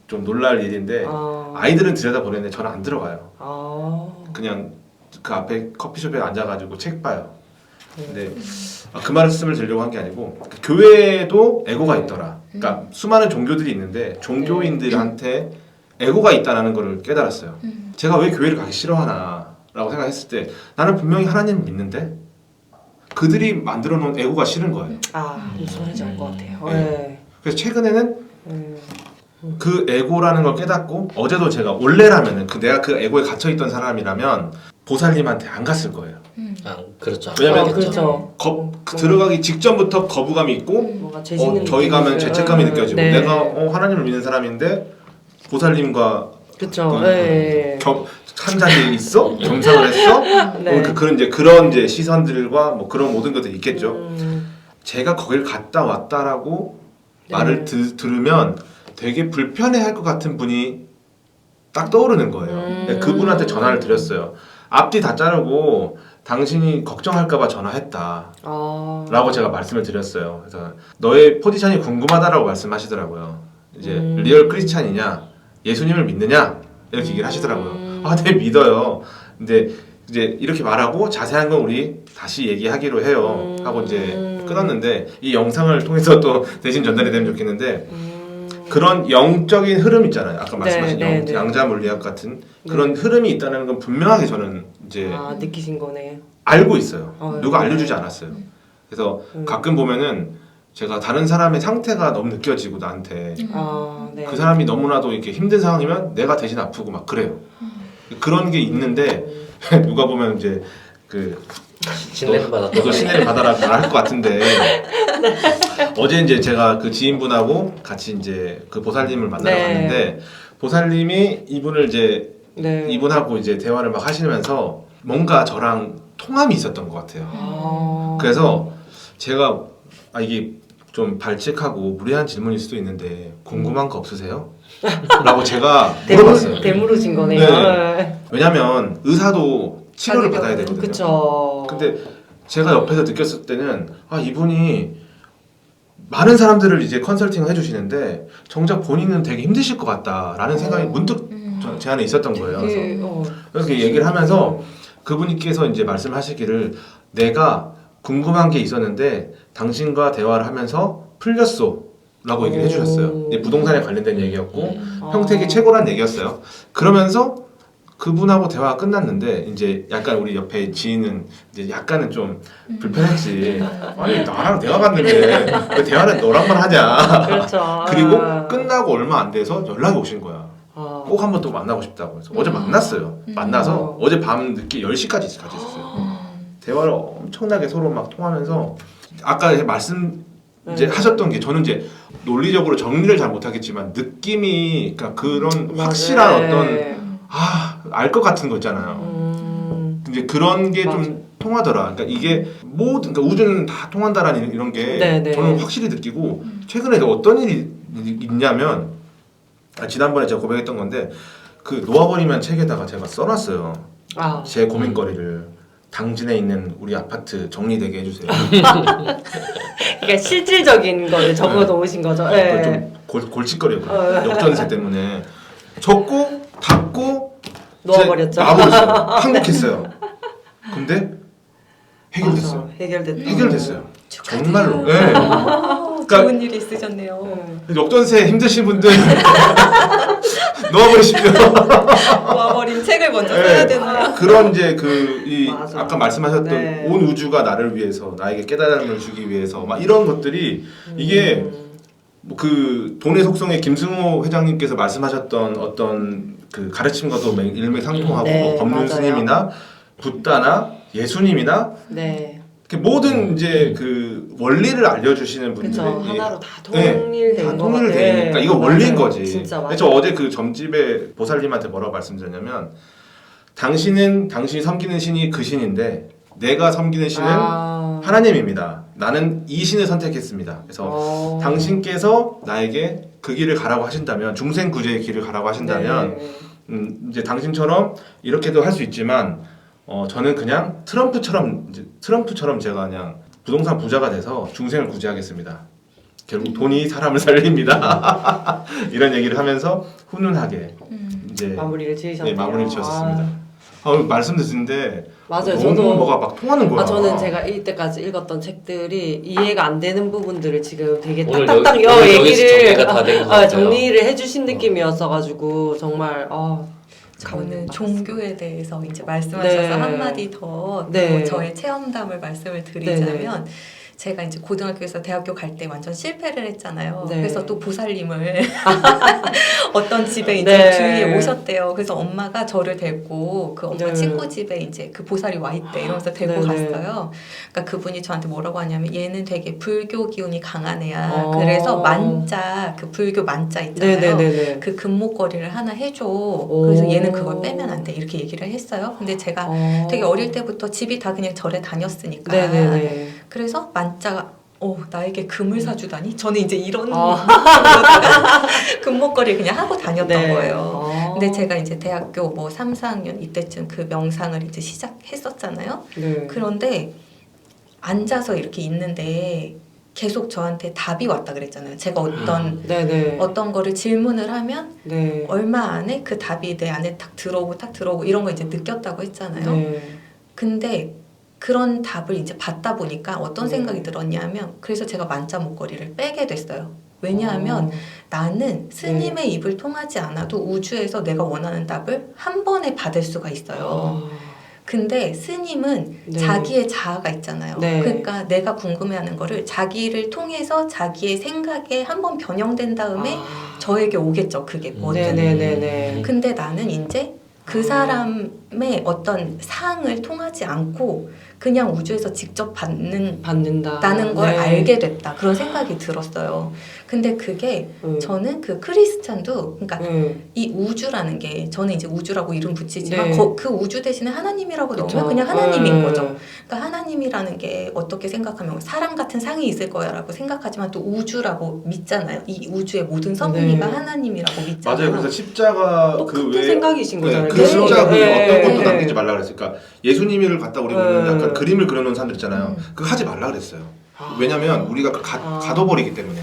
좀 놀랄 일인데 아이들은 들여다 보내는데 저는 안 들어가요. 그냥 그 앞에 커피숍에 앉아가지고 책 봐요. 근데 그 말씀을 드리려고 한 게 아니고 교회에도 에고가 있더라. 그러니까 수많은 종교들이 있는데 종교인들한테 에고가 있다는 걸 깨달았어요. 제가 왜 교회를 가기 싫어하나라고 생각했을 때 나는 분명히 하나님을 믿는데 그들이 만들어 놓은 에고가 싫은 거예요. 무슨 소리인지 알 것 같아요. 네. 그래서 최근에는 그 에고라는 걸 깨닫고 어제도 제가 원래라면은 내가 그 에고에 갇혀 있던 사람이라면 보살님한테 안 갔을 거예요. 아, 그렇죠. 왜냐면 그렇죠. 들어가기 직전부터 거부감이 있고 뭔가 죄짓는 저희 가면 죄책감이 느껴지고 네. 내가 하나님을 믿는 사람인데 보살님과 그렇죠. 네. 한 자리에 있어? 겸상을 했어? 네. 그런 이제 시선들과 뭐 그런 모든 것들이 있겠죠. 제가 거길 갔다 왔다라고 네. 말을 들으면 되게 불편해할 것 같은 분이 딱 떠오르는 거예요. 네, 그분한테 전화를 드렸어요. 앞뒤 다 자르고 당신이 걱정할까봐 전화했다. 라고 제가 말씀을 드렸어요. 그래서 너의 포지션이 궁금하다라고 말씀하시더라고요. 이제 리얼 크리스찬이냐, 예수님을 믿느냐 이렇게 얘기를 하시더라고요. 아, 네 믿어요. 근데 이제 이렇게 말하고 자세한 건 우리 다시 얘기하기로 해요. 하고 이제 끊었는데 이 영상을 통해서 또 대신 전달이 되면 좋겠는데 그런 영적인 흐름 있잖아요. 아까 말씀하신 네. 양자 물리학 같은 그런 흐름이 있다는 건 분명하게 저는 이제 느끼신 거네. 알고 있어요. 누가 네. 알려주지 않았어요. 그래서 가끔 보면은 제가 다른 사람의 상태가 너무 느껴지고 나한테 네. 그 사람이 너무나도 이렇게 힘든 상황이면 내가 대신 아프고 막 그래요. 그런 게 있는데 누가 보면 이제 신뢰를 받았다. 너도 신뢰를 받아라 할 것 같은데 어제 이제 제가 그 지인분하고 같이 이제 그 보살님을 만나러 네. 갔는데 보살님이 이분을 이제 네. 이분하고 이제 대화를 막 하시면서 뭔가 저랑 통함이 있었던 것 같아요. 그래서 제가 이게 좀 발칙하고 무례한 질문일 수도 있는데 궁금한 거 없으세요? 라고 제가 물어봤어요. 대물으신 거네요. 네. 왜냐면 의사도 치료를 받아야 되거든요. 그쵸. 근데 제가 옆에서 느꼈을 때는 이분이 많은 사람들을 이제 컨설팅을 해주시는데 정작 본인은 되게 힘드실 것 같다라는 생각이 문득 제 안에 있었던 거예요. 그래서 얘기를 하면서 그분께서 이제 말씀하시기를 내가 궁금한 게 있었는데 당신과 대화를 하면서 풀렸어 라고 얘기를 해주셨어요. 부동산에 관련된 얘기였고 평택이 최고란 얘기였어요. 그러면서 그분하고 대화가 끝났는데 이제 약간 우리 옆에 지인은 이제 약간은 좀 불편했지. 아니 나랑 내가 갔는데 왜 대화는 너랑만 하냐. 그렇죠. 그리고 끝나고 얼마 안 돼서 연락이 오신 거야. 꼭 한번 또 만나고 싶다고 해서 어제 만났어요. 만나서 어제 밤 늦게 10시까지 같이 있었어요. 대화를 엄청나게 서로 막 통하면서 아까 말씀 이제 하셨던 게 저는 이제 논리적으로 정리를 잘 못하겠지만 느낌이 그러니까 그런 확실한 어떤 알 것 같은 거 있잖아요. 이제 그런 게 좀 통하더라. 그러니까 이게 그러니까 우주는 다 통한다라는 이런 게 저는 확실히 느끼고 최근에 어떤 일이 있냐면 지난번에 제가 고백했던 건데 그 놓아버리면 책에다가 제가 써놨어요. 제 고민거리를 당진에 있는 우리 아파트 정리되게 해주세요. 그러니까 실질적인 거를 적어 놓으신 거죠. 좀 골칫거리였거든요. 역전세 때문에 적고 닫고 놓아버렸죠. 놔버렸어요. 항복했어요. 근데 해결됐어요. 해결됐어요. 정말로. 네. 좋은 일이 있으셨네요. 역전세 힘드신 분들 놓아버리십시오. 놓아버린 책을 먼저 써야 되나요? 그런 이제 아까 말씀하셨던 온 우주가 나를 위해서 나에게 깨달음을 주기 위해서 막 이런 것들이 이게 그 돈의 속성에 김승호 회장님께서 말씀하셨던 어떤 그 가르침과도 일맥상통하고 법륜 스님이나 붓다나 예수님이나 모든 이제 그 원리를 알려주시는 분들이 하나로 다 통일된 거 같아요. 그러니까 이거 원리인 거지. 진짜 맞아요. 저 어제 그 점집에 보살님한테 뭐라고 말씀드렸냐면 당신이 섬기는 신이 그 신인데 내가 섬기는 신은 하나님입니다. 나는 이 신을 선택했습니다. 그래서 당신께서 나에게 그 길을 가라고 하신다면 중생구제의 길을 가라고 하신다면 이제 당신처럼 이렇게도 할 수 있지만 저는 그냥 트럼프처럼 제가 그냥 부동산 부자가 돼서 중생을 구제하겠습니다. 결국 돈이 사람을 살립니다. 이런 얘기를 하면서 훈훈하게 이제 마무리를 지으셨네요. 마무리를 지었습니다. 말씀 듣는데 맞아요. 너무 저도 뭐가 막 통하는 거야. 저는 제가 이때까지 읽었던 책들이 이해가 안 되는 부분들을 지금 되게 오늘 딱딱딱 오늘 얘기를 정리가 다 된 것 같아요. 정리를 해주신 느낌이었어가지고 정말 저는 종교에 대해서 이제 말씀하셔서 한마디 더 또 저의 체험담을 말씀을 드리자면 제가 이제 고등학교에서 대학교 갈 때 완전 실패를 했잖아요. 네. 그래서 또 보살님을 어떤 집에 이제 네. 주위에 오셨대요. 그래서 엄마가 저를 데리고 그 엄마 네. 친구 집에 이제 그 보살이 와 있대 이러면서 데리고 네. 갔어요. 그러니까 그분이 저한테 뭐라고 하냐면 얘는 되게 불교 기운이 강한 애야. 그래서 만자 그 불교 만자 있잖아요. 네네네네. 그 금목걸이를 하나 해줘. 그래서 얘는 그걸 빼면 안 돼. 이렇게 얘기를 했어요. 근데 제가 되게 어릴 때부터 집이 다 그냥 절에 다녔으니까. 네네네. 그래서 만자가 나에게 금을 사주다니? 저는 이제 이런 금목걸이 그냥 하고 다녔던 네. 거예요. 근데 제가 이제 대학교 뭐 3, 4학년 이때쯤 그 명상을 이제 시작했었잖아요. 네. 그런데 앉아서 이렇게 있는데 계속 저한테 답이 왔다 그랬잖아요. 제가 네네. 어떤 거를 질문을 하면 네. 얼마 안에 그 답이 내 안에 탁 들어오고 이런 거 이제 느꼈다고 했잖아요. 네. 근데 그런 답을 이제 받다 보니까 어떤 네. 생각이 들었냐면 그래서 제가 만자 목걸이를 빼게 됐어요. 왜냐하면 나는 스님의 입을 통하지 않아도 우주에서 내가 원하는 답을 한 번에 받을 수가 있어요. 근데 스님은 네. 자기의 자아가 있잖아요. 네. 그러니까 내가 궁금해하는 거를 자기를 통해서 자기의 생각에 한번 변형된 다음에 저에게 오겠죠. 그게 뭐든. 네네네네. 근데 나는 이제 그 사람의 어떤 사항을 통하지 않고 그냥 우주에서 직접 받는다는 걸 네. 알게 됐다. 그런 생각이 들었어요. 근데 그게 저는 그 크리스찬도 그러니까 이 우주라는 게 저는 이제 우주라고 이름 붙이지만 네. 그 우주 대신에 하나님이라고 그쵸. 넣으면 그냥 하나님인 네. 거죠. 그러니까 하나님이라는 게 어떻게 생각하면 사람 같은 상이 있을 거야라고 생각하지만 또 우주라고 믿잖아요. 이 우주의 모든 섭리가 네. 하나님이라고 믿잖아요. 맞아요. 그래서 십자가 똑같은 그 외에 생각이신 거잖아요. 그 십자가 그 네. 어떤 것도 네. 남기지 말라 그랬어요. 그러니까 예수님을 갖다 우리 보면 네. 약간 그림을 그려놓은 사람들 있잖아요. 그거 하지 말라 그랬어요. 왜냐면 우리가 가둬버리기 때문에.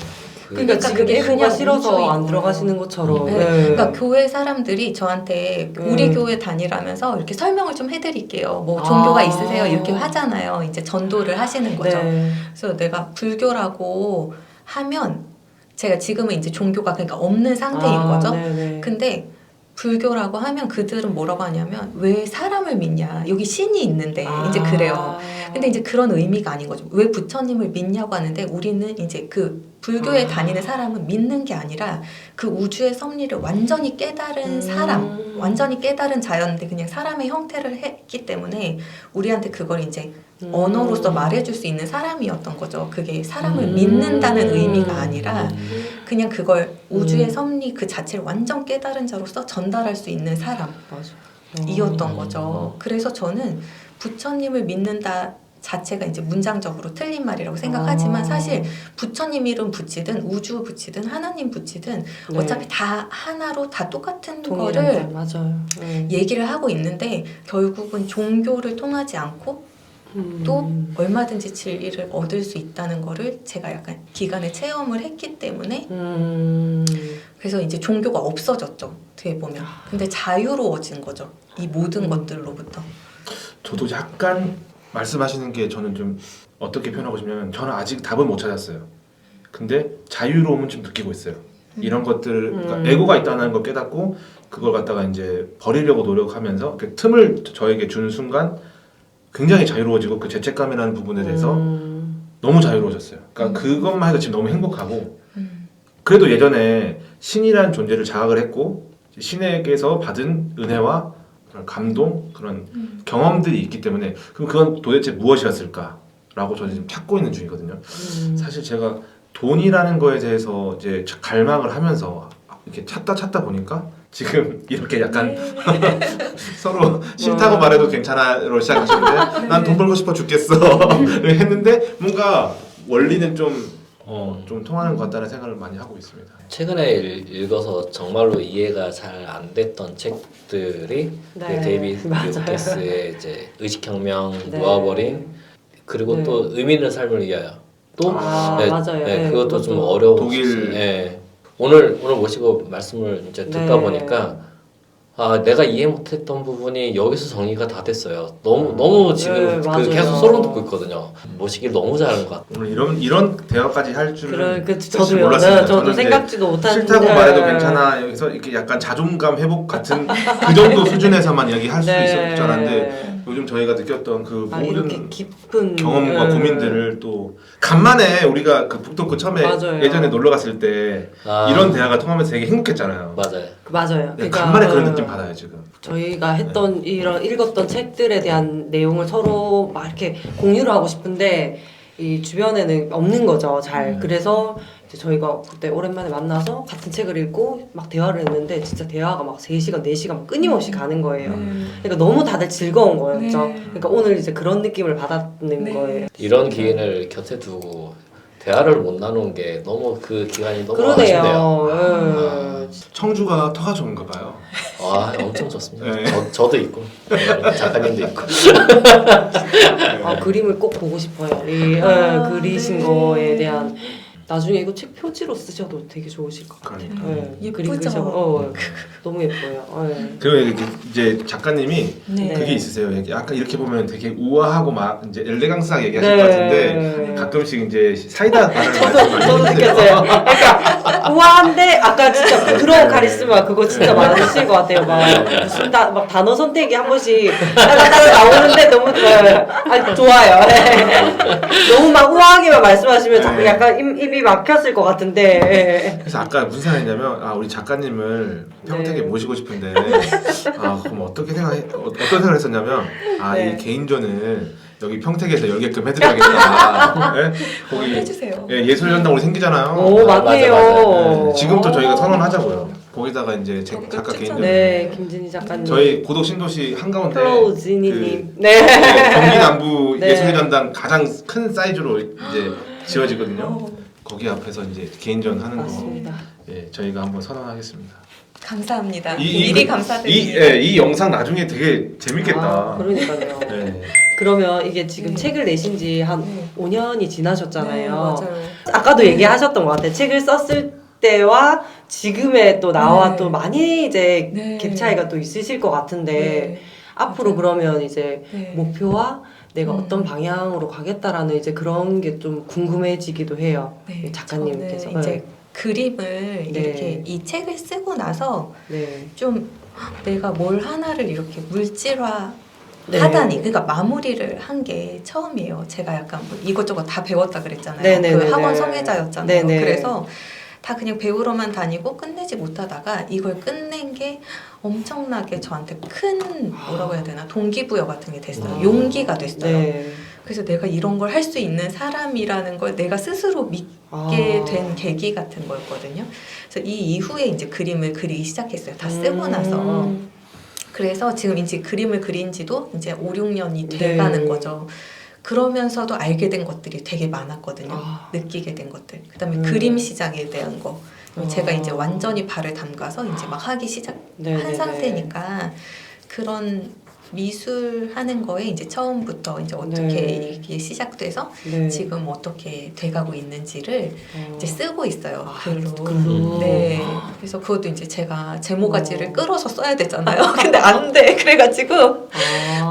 그러니까 지금 그게 예수가 그냥 싫어서 우주인 안 들어가시는 것처럼. 네. 그러니까 교회 사람들이 저한테 우리 교회 다니라면서 이렇게 설명을 좀 해드릴게요. 뭐 종교가 있으세요? 이렇게 하잖아요. 이제 전도를 하시는 거죠. 네. 그래서 내가 불교라고 하면 제가 지금은 이제 종교가 그러니까 없는 상태인 거죠. 네네. 근데 불교라고 하면 그들은 뭐라고 하냐면 왜 사람을 믿냐? 여기 신이 있는데 이제 그래요. 근데 이제 그런 의미가 아닌 거죠. 왜 부처님을 믿냐고 하는데 우리는 이제 그 불교에 다니는 사람은 믿는 게 아니라 그 우주의 섭리를 완전히 깨달은 사람, 완전히 깨달은 자였는데 그냥 사람의 형태를 했기 때문에 우리한테 그걸 이제 언어로서 말해줄 수 있는 사람이었던 거죠. 그게 사람을 믿는다는 의미가 아니라 그냥 그걸 우주의 섭리 그 자체를 완전 깨달은 자로서 전달할 수 있는 사람이었던 거죠. 그래서 저는 부처님을 믿는다 자체가 이제 문장적으로 틀린 말이라고 생각하지만 사실 부처님 이름 붙이든 우주 붙이든 하나님 붙이든 네. 어차피 다 하나로 다 똑같은 동일한 거를 맞아요. 얘기를 하고 있는데 결국은 종교를 통하지 않고 또 얼마든지 진리를 얻을 수 있다는 거를 제가 약간 기간에 체험을 했기 때문에 그래서 이제 종교가 없어졌죠. 어떻게 보면. 근데 자유로워진 거죠. 이 모든 것들로부터. 저도 약간 말씀하시는 게 저는 좀 어떻게 표현하고 싶냐면 저는 아직 답은 못 찾았어요. 근데 자유로움은 좀 느끼고 있어요. 이런 것들 그러니까 에고가 있다는 걸 깨닫고 그걸 갖다가 이제 버리려고 노력하면서 그 틈을 저에게 주는 순간 굉장히 자유로워지고 그 죄책감이라는 부분에 대해서 너무 자유로워졌어요. 그러니까 그것만 해도 지금 너무 행복하고 그래도 예전에 신이라는 존재를 자각을 했고 신에게서 받은 은혜와 그런 감동 그런 경험들이 있기 때문에 그럼 그건 도대체 무엇이었을까라고 저는 지금 찾고 있는 중이거든요. 사실 제가 돈이라는 거에 대해서 이제 갈망을 하면서 이렇게 찾다 보니까 지금 이렇게 약간 서로 싫다고 말해도 괜찮아로 시작하시는데 난 돈 벌고 싶어 죽겠어 했는데 뭔가 원리는 좀 통하는 것 같다는 생각을 많이 하고 있습니다. 최근에 읽어서 정말로 이해가 잘 안 됐던 책들이 네, 데이비드 맞아요. 휴게스의 이제 의식혁명, 네. 놓아버린 그리고 네. 또 의미 있는 삶을 위하여 또 맞아요. 네, 그것도 좀 그것도 어려워. 독일. 네. 오늘 모시고 말씀을 이제 듣다 네. 보니까 내가 이해 못했던 부분이 여기서 정리가 다 됐어요. 너무 지금 맞아요. 계속 소름 돋고 있거든요. 모시길 너무 잘한 것 같아요. 오늘 이런 대화까지 할 줄은 사실 저도요. 몰랐습니다. 네, 저도 저는 이제 생각지도 못한. 싫다고 말해도 괜찮아 여기서 이렇게 약간 자존감 회복 같은 그 정도 수준에서만 얘기할 수 있을 줄 알았는데 요즘 저희가 느꼈던 그 이렇게 모든 깊은 경험과 고민들을 또 간만에 우리가 그 북토크 처음에 맞아요. 예전에 놀러 갔을 때 이런 대화가 통하면서 되게 행복했잖아요. 맞아요. 맞아요. 네, 간만에 그런 느낌 받아요 지금. 저희가 했던 이런 읽었던 책들에 대한 내용을 서로 막 이렇게 공유를 하고 싶은데 이 주변에는 없는 거죠. 잘. 그래서 이제 저희가 그때 오랜만에 만나서 같은 책을 읽고 막 대화를 했는데 진짜 대화가 막 3시간, 4시간 끊임없이 가는 거예요. 그러니까 너무 다들 즐거운 거였죠. 네. 그러니까 오늘 이제 그런 느낌을 받았는 네. 거예요. 이런 기회를 곁에 두고 대화를 못 나눈 게 너무 그 기간이 너무 그러네요. 아쉽네요. 청주가 터가 좋은가 봐요. 아 엄청 좋습니다. 네. 저도 있고 작가님도 있고. 그림을 꼭 보고 싶어요. 그리신 네. 거에 대한 나중에 이거 책 표지로 쓰셔도 되게 좋으실 것 같아요. 그러니까. 예쁘죠? 너무 예뻐요. 그리고 이제 작가님이 네. 그게 있으세요. 약간 이렇게 보면 되게 우아하고 막 이제 엘레강스하게 얘기하실 네. 것 같은데 가끔씩 이제 사이다 발언을 저도 많이 느꼈어요. 그러니까 우아한데 아까 진짜 부드러운 카리스마 그거 진짜 많으신 것 같아요. 막 무슨 막 단어 선택이 한 번씩 따라따라 나오는데 너무 좋아요. 좋아요. 너무 막 우아하게만 말씀하시면 자꾸 약간 입이 막혔을 것 같은데. 그래서 아까 무슨 생각했냐면 우리 작가님을 평택에 네. 모시고 싶은데 그럼 어떤 생각을 했었냐면 네. 이 개인전은 여기 평택에서 열게끔 해드려야겠다. 네? 거기 해주세요. 예술전당 우리 생기잖아요. 오 맞네요. 네, 지금부터 저희가 선언하자고요. 거기다가 이제 작가 개인전. 네, 김진희 작가님. 저희 고독 신도시 한가운데 플로우지니님. 그, 네. 경기 남부 네. 예술전당 가장 큰 사이즈로 이제 지어지거든요. 거기 앞에서 이제 개인전 하는 맞습니다. 거 저희가 한번 선언하겠습니다. 감사합니다. 이- 미리 이- 감사드립니다. 이 영상 나중에 되게 재밌겠다. 그러니까요. 네. 그러면 이게 지금 네. 책을 내신 지 한 네. 5년이 지나셨잖아요. 네, 맞아요. 아까도 얘기하셨던 것 같아요. 책을 썼을 때와 지금의 또 나와 네. 또 많이 이제 네. 갭 차이가 또 있으실 것 같은데 네. 앞으로 맞아요. 그러면 이제 네. 목표와 내가 음. 어떤 방향으로 가겠다라는 이제 그런 게 좀 궁금해지기도 해요. 네, 작가님께서. 저는 이제 그림을 네. 이렇게 이 책을 쓰고 나서 네. 좀 내가 뭘 하나를 이렇게 물질화 네. 하다니 그러니까 마무리를 한 게 처음이에요. 제가 약간 뭐 이것저것 다 배웠다 그랬잖아요. 네네네네. 그 학원 성애자였잖아요. 네네. 그래서 다 그냥 배우러만 다니고 끝내지 못하다가 이걸 끝낸 게 엄청나게 저한테 큰 뭐라고 해야 되나 동기부여 같은 게 됐어요. 용기가 됐어요. 네. 그래서 내가 이런 걸 할 수 있는 사람이라는 걸 내가 스스로 믿게 된 계기 같은 거였거든요. 그래서 이 이후에 이제 그림을 그리기 시작했어요. 다 쓰고 나서. 그래서 지금 이제 그림을 그린 지도 이제 5, 6년이 돼가는 네. 거죠. 그러면서도 알게 된 것들이 되게 많았거든요. 느끼게 된 것들. 그다음에 그림 시작에 대한 거. 제가 이제 완전히 발을 담가서 이제 막 하기 시작한 네네네. 상태니까 그런 미술 하는 거에 이제 처음부터 이제 어떻게 네. 이게 시작돼서 네. 지금 어떻게 돼가고 있는지를 이제 쓰고 있어요. 글로. 글로. 네. 그래서 그것도 이제 제가 제모가지를 끌어서 써야 되잖아요. 근데 안 돼. 그래가지고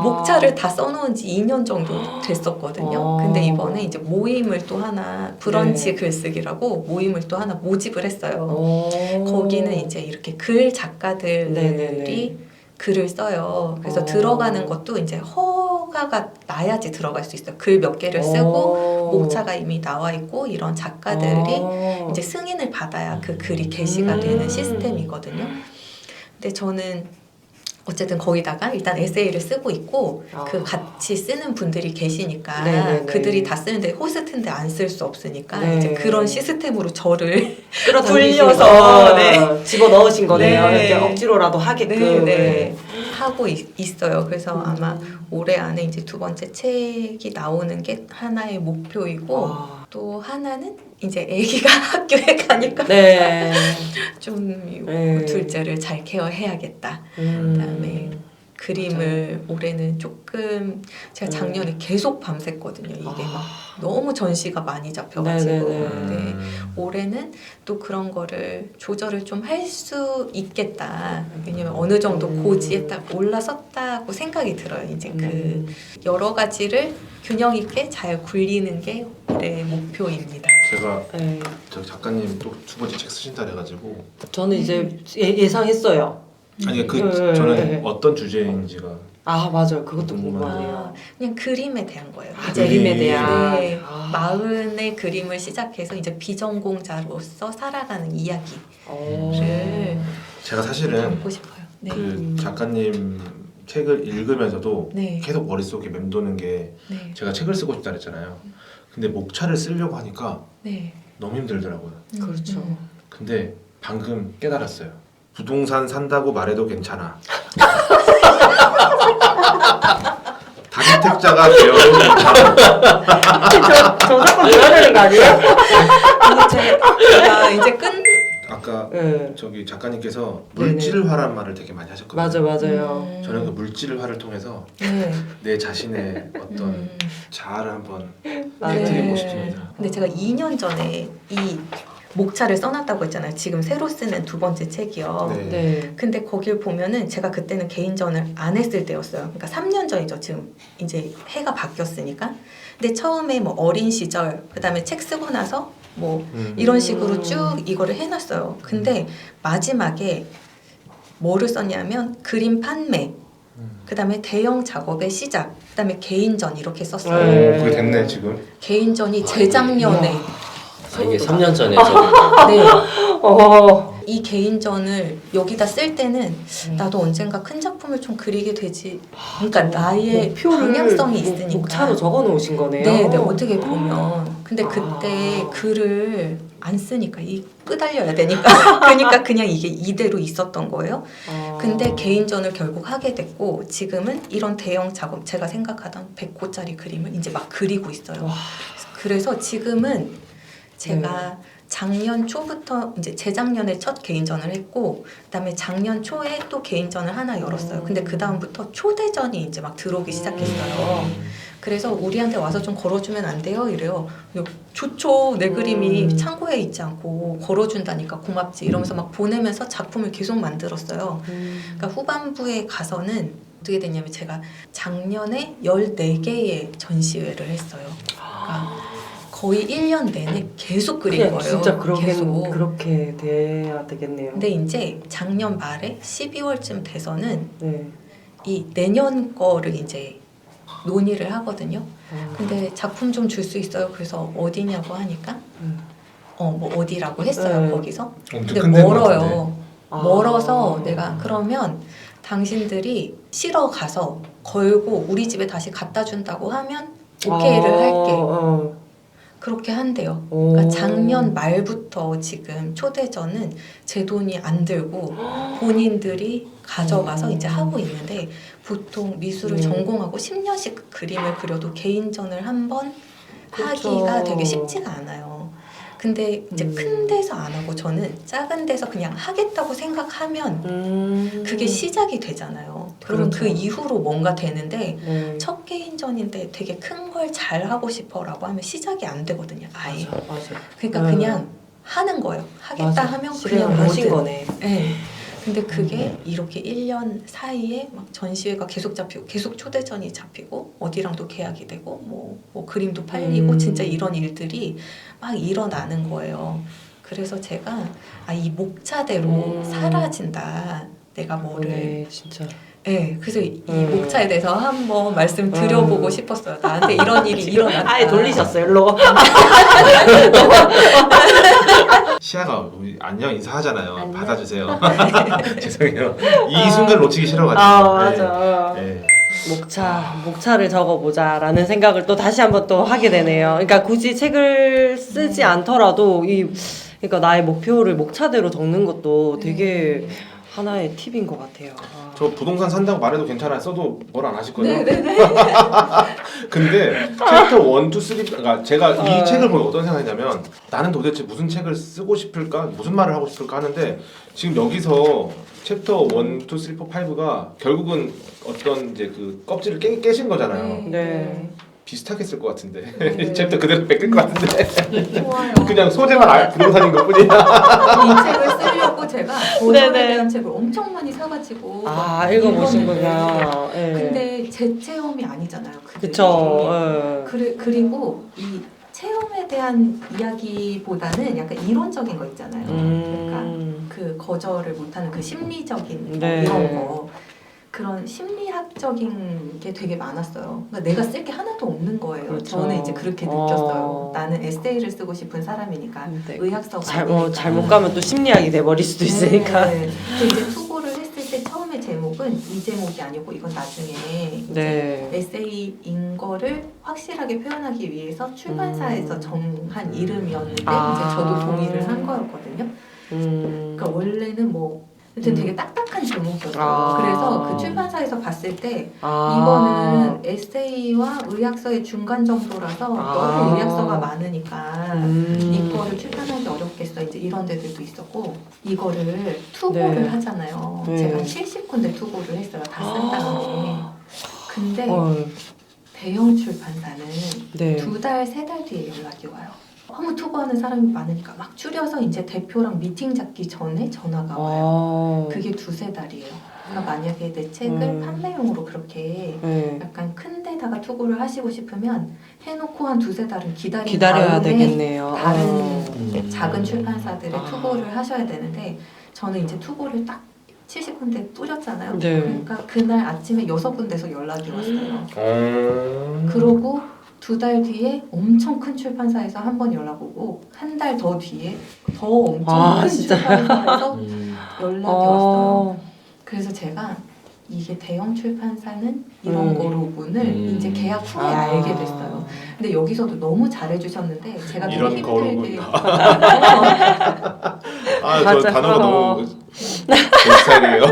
목차를 다 써놓은 지 2년 정도 됐었거든요. 근데 이번에 이제 모임을 또 하나 브런치 네. 글쓰기라고 모임을 또 하나 모집을 했어요. 오. 거기는 이제 이렇게 글 작가들이 네네네. 글을 써요. 그래서 들어가는 것도 이제 허가가 나야지 들어갈 수 있어요. 글 몇 개를 쓰고 목차가 이미 나와 있고 이런 작가들이 이제 승인을 받아야 그 글이 게시가 되는 시스템이거든요. 근데 저는 어쨌든 거기다가 일단 에세이를 쓰고 있고 그 같이 쓰는 분들이 계시니까 네네네. 그들이 다 쓰는데 호스트인데 안 쓸 수 없으니까 네. 이제 그런 시스템으로 저를 끌어당기신 불려서, 거. 네. 집어 넣으신 거네요. 네. 이렇게 억지로라도 하게끔. 네. 하고 있어요. 그래서 아마 올해 안에 이제 2번째 책이 나오는 게 하나의 목표이고 또 하나는 이제 아기가 학교에 가니까 네. 좀 네. 둘째를 잘 케어해야겠다. 그다음에 그림을 올해는 조금 제가 작년에 계속 밤샜거든요. 이게 막 너무 전시가 많이 잡혀가지고 네네네. 근데 올해는 또 그런 거를 조절을 좀 할 수 있겠다. 왜냐면 어느 정도 고지에 딱 올라섰다고 생각이 들어요. 이제 그 여러 가지를 균형 있게 잘 굴리는 게 올해 목표입니다. 제가 네. 저 작가님 또 2번째 책 쓰신다 그래가지고 저는 이제 예상했어요. 아니 네. 저는 어떤 주제인지가 아 맞아요. 그것도 궁금하네요. 아, 그냥 그림에 대한 거예요. 이제 그림에 대한. 네, 아. 마흔의 그림을 시작해서 이제 비전공자로서 살아가는 이야기를 제가 사실은 담고 싶어요. 네. 그 작가님 책을 읽으면서도 네. 계속 머릿속에 맴도는 게 네. 제가 책을 쓰고 싶다 그랬잖아요. 근데 목차를 쓰려고 하니까 네. 너무 힘들더라고요. 그렇죠. 근데 방금 깨달았어요. 부동산 산다고 말해도 괜찮아. 다주택자가 되어도 괜찮아. 저작권 줘야 되는 거 아니에요? 제가 이제 아까 네. 저기 작가님께서 네네. 물질화란 말을 되게 많이 하셨거든요. 맞아 맞아요. 저는 그 물질화를 통해서 네. 내 자신의 어떤 음. 자아를 한번 맞아요. 깨뜨리고 네. 싶습니다. 근데 제가 2년 전에 이 목차를 써놨다고 했잖아요. 지금 새로 쓰는 두 번째 책이요. 네. 네. 근데 거길 보면은 제가 그때는 개인전을 안 했을 때였어요. 그러니까 3년 전이죠. 지금 이제 해가 바뀌었으니까. 근데 처음에 뭐 어린 시절, 그다음에 책 쓰고 나서 뭐 이런 식으로 쭉 이거를 해놨어요. 근데 마지막에 뭐를 썼냐면 그림 판매, 그다음에 대형 작업의 시작, 그다음에 개인전 이렇게 썼어요. 네. 그게 됐네 지금. 개인전이 재작년에 아, 이게 3년 전에 저 네. 어. 이 개인전을 여기다 쓸 때는 나도 언젠가 큰 작품을 좀 그리게 되지. 그러니까 나의 방향성이 있으니까. 목차로 적어 놓으신 거네요. 네, 네, 어떻게 보면. 근데 그때 글을 안 쓰니까 이 끄달려야 되니까. 그러니까 그냥 이게 이대로 있었던 거예요. 아. 근데 개인전을 결국 하게 됐고 지금은 이런 대형 작업 제가 생각하던 100호짜리 그림을 이제 막 그리고 있어요. 와. 그래서 지금은 제가 작년 초부터 이제 재작년에 첫 개인전을 했고 그다음에 작년 초에 또 개인전을 하나 열었어요. 근데 그 다음부터 초대전이 이제 막 들어오기 시작했어요. 그래서 우리한테 와서 좀 걸어주면 안 돼요? 이래요. 좋죠. 내 그림이 창고에 있지 않고 걸어준다니까 고맙지. 이러면서 막 보내면서 작품을 계속 만들었어요. 그러니까 후반부에 가서는 어떻게 됐냐면 제가 작년에 14개의 전시회를 했어요. 그러니까 거의 1년 내내 계속 그린 그냥 거예요. 진짜 계속. 그렇게 돼야 되겠네요. 근데 이제 작년 말에 12월쯤 돼서는 네. 이 내년 거를 이제 논의를 하거든요. 아. 근데 작품 좀 줄 수 있어요. 그래서 어디냐고 하니까 음. 뭐 어디라고 했어요. 네. 거기서. 엄청 근데 큰 데인 것 같은데. 멀어요. 아. 멀어서 내가 그러면 당신들이 실어 가서 걸고 우리 집에 다시 갖다 준다고 하면 오케이를 할게. 그렇게 한대요. 그러니까 작년 말부터 지금 초대전은 제 돈이 안 들고 본인들이 가져가서 이제 하고 있는데 보통 미술을 전공하고 10년씩 그림을 그려도 개인전을 한 번 그렇죠. 하기가 되게 쉽지가 않아요. 근데 이제 큰 데서 안 하고 저는 작은 데서 그냥 하겠다고 생각하면 그게 시작이 되잖아요. 그러면 그렇죠. 그 이후로 뭔가 되는데 네. 첫 개인전인데 되게 큰 걸 잘 하고 싶어라고 하면 시작이 안 되거든요. 아예. 맞아. 그러니까 그냥 하는 거예요. 하겠다 맞아. 하면 실행을 그냥 하신 뭐든. 거네. 네. 근데 그게 이렇게 1년 사이에 막 전시회가 계속 잡히고 계속 초대전이 잡히고 어디랑도 계약이 되고 뭐 그림도 팔리고 진짜 이런 일들이 막 일어나는 거예요. 그래서 제가 이 목차대로 사라진다. 내가 뭐를 네, 진짜. 네, 그래서 이 목차에 대해서 한번 말씀 드려보고 싶었어요. 나한테 이런 일이 일어났다. 아예 돌리셨어요, 일로. 시아가 우리 안녕 인사하잖아요. 안녕. 받아주세요. 죄송해요. 이 순간 놓치기 싫어가지고. 맞아. 네. 목차를 적어보자라는 생각을 또 다시 한번 또 하게 되네요. 그러니까 굳이 책을 쓰지 않더라도 그러니까 나의 목표를 목차대로 적는 것도 되게 하나의 팁인 것 같아요. 저 부동산 산다고 말해도 괜찮아 써도 뭘 안 하실 거예요. 네네네. 근데 챕터 1, 2, 3 그러니까 제가 이 책을 보고 어떤 생각이냐면 나는 도대체 무슨 책을 쓰고 싶을까 무슨 말을 하고 싶을까 하는데 지금 여기서 챕터 1, 2, 3, 4, 5가 결국은 어떤 이제 그 껍질을 깨신 거잖아요. 네. 비슷하게 쓸 것 같은데 챕터 그대로 뺏길 것 같은데 좋아요. 그냥 소재만 부동산인 것뿐이야. 이 책을 쓰려고 제가 거절에 네네. 대한 책을 엄청 많이 사가지고 막 읽어보신구나. 네. 근데 제 체험이 아니잖아요. 그들이. 그쵸. 그리고 이 체험에 대한 이야기보다는 약간 이론적인 거 있잖아요. 그러니까 그 거절을 못하는 그 심리적인 네. 이런 거 그런 심리학 형식적인 게 되게 많았어요. 그러니까 내가 쓸 게 하나도 없는 거예요. 그렇죠. 저는 이제 그렇게 느꼈어요. 나는 에세이를 쓰고 싶은 사람이니까 네. 의학서가 아니니까. 잘못 가면 또 심리학이 돼버릴 수도 있으니까. 네. 근데 이제 투고를 했을 때 처음에 제목은 이 제목이 아니고 이건 나중에 이제 네. 에세이인 거를 확실하게 표현하기 위해서 출판사에서 정한 이름이었는데 아. 이제 저도 동의를 한 거였거든요. 그러니까 원래는 뭐 근데 되게 딱딱한 제목이었어요. 아. 그래서 그 출판사에서 봤을 때 아. 이거는 에세이와 의학서의 중간 정도라서 아. 너무 의학서가 많으니까 음. 이거를 출판하기 어렵겠어. 이제 이런 데들도 있었고 이거를 투고를 네. 하잖아요. 네. 제가 70군데 투고를 했어요. 다 쓴 다음에. 근데 어, 대형 출판사는 네. 2달, 3달 뒤에 연락이 와요. 너무 투고하는 사람이 많으니까 막 줄여서 이제 대표랑 미팅 잡기 전에 전화가 와요. 아. 그게 2-3달이에요. 그러니까 만약에 내 책을 판매용으로 그렇게 네. 약간 큰 데다가 투고를 하시고 싶으면 해놓고 한 2-3달은 기다린 기다려야 다음에 되겠네요. 다른 작은 출판사들의 투고를 하셔야 되는데 저는 이제 투고를 딱 70군데 뚫렸잖아요. 네. 그러니까 그날 아침에 6군데서 연락이 왔어요. 어. 그러고 2달 뒤에 엄청 큰 출판사에서 한 번 연락 오고 한 달 더 뒤에 더 엄청 아, 큰 진짜요? 출판사에서 연락이 왔어요. 어. 그래서 제가 이게 대형 출판사는 이런 거로군을 이제 계약 후에 아. 알게 됐어요. 근데 여기서도 너무 잘해주셨는데 제가 되게 이런 힘들게 아, 저 맞아. 단어가 너무 제 스타일이에요.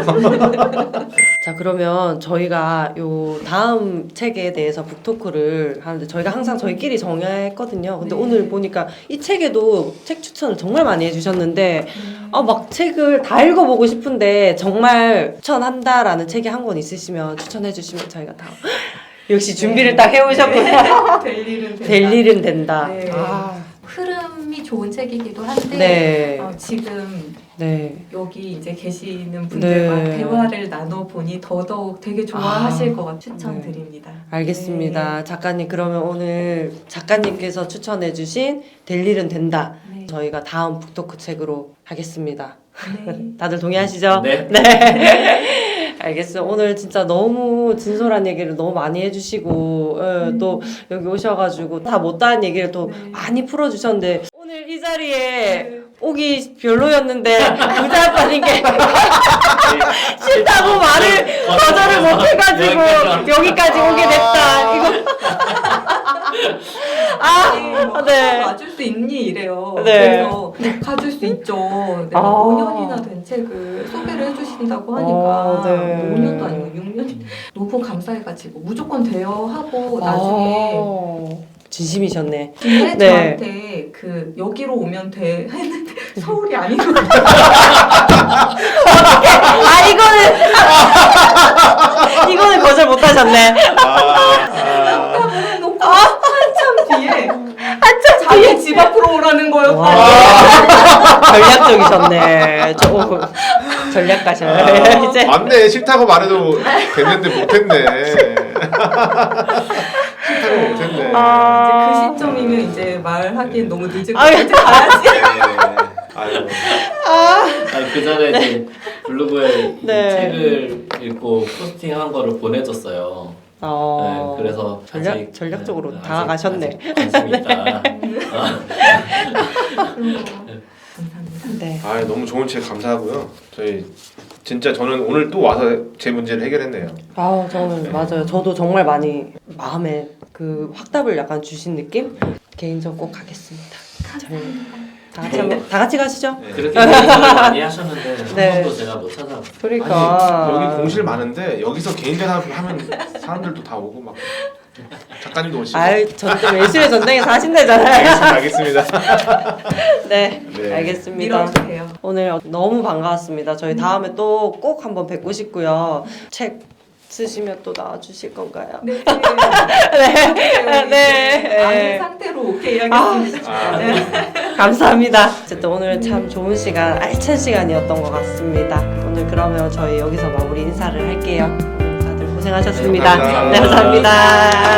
자, 그러면 저희가 요 다음 책에 대해서 북토크를 하는데 저희가 항상 저희끼리 정했거든요. 근데 네. 오늘 보니까 이 책에도 책 추천을 정말 많이 해주셨는데 막 책을 다 읽어보고 싶은데 정말 추천한다라는 책이 한 권 있으시면 추천해주시면 저희가 다 역시 준비를 딱 해오셨구나. 될 일은 된다. 될 일은 된다. 네. 아, 흐름이 좋은 책이기도 한데 네. 지금 네. 여기 이제 계시는 분들과 네. 대화를 나눠보니 더더욱 되게 좋아하실 것 같아 추천드립니다. 알겠습니다. 작가님, 그러면 오늘 작가님께서 추천해주신 될 일은 된다. 네. 저희가 다음 북토크 책으로 하겠습니다. 네. 다들 동의하시죠? 네. 알겠어요. 오늘 진짜 너무 진솔한 얘기를 너무 많이 해주시고 또 여기 오셔가지고 다 못다한 얘기를 또 많이 풀어주셨는데 오늘 이 자리에 오기 별로였는데 부자 아빠님께 싫다고 말을 거절을 못해가지고 여기까지 오게 됐다. 이거 네. 가질 수 있니 이래요. 네. 그래서 가질 수 있죠. 내가 아. 5년이나 된 책을 소개를 해주신다고 하니까 네. 5년도 아니고 6년 너무 감사해가지고 무조건 대여하고 나중에 진심이셨네. 근데 네. 저한테 그 여기로 오면 돼 했는데 서울이 아닌 것 같아요. 이거는 거절 못하셨네. 놓고 한참 뒤에 자기 집 앞으로 오라는 거였다. 전략적이셨네. 조금 전략가셔요. 이제 맞네. 싫다고 말해도 됐는데 못했네. 싫다고 못했네. 이제 그 시점이면 이제 말하기엔 너무 늦은 아유. 거야. 이제 가야지. 아유. 아니, 그 전에 이제 블로그에 네. 이 책을 읽고 포스팅한 거를 보내줬어요. 네, 그래서 전략적으로 아직 다가가셨네. 관심 있다. 감사합니다. 네. 아, 너무 좋은 책 감사하고요. 저희 진짜 저는 오늘 또 와서 제 문제를 해결했네요. 저는 맞아요. 저도 정말 많이 마음에 그 확답을 약간 주신 느낌? 개인적으로 꼭 가겠습니다. 다 같이 가시죠. 그렇게 공부를 많이 하셨는데 네. 한 번도 제가 못 찾아봤어요. 그러니까 아니, 여기 공실 많은데 여기서 개인 전화를 하면 사람들도 다 오고 막 작가님도 오시고. 외술의 전쟁에서 하신다잖아요. 알겠습니다. 네, 네. 알겠습니다. 밀어주세요. 오늘 너무 반가웠습니다. 저희 다음에 또 꼭 한번 뵙고 싶고요. 책 쓰시면 또 나와주실 건가요? 네. 네. 아는 상태로 오케이 하겠습니다. 감사합니다. 어쨌든 오늘 참 좋은 시간, 알찬 시간이었던 것 같습니다. 오늘 그러면 저희 여기서 마무리 인사를 할게요. 오늘 다들 고생하셨습니다. 네, 감사합니다. 네, 감사합니다.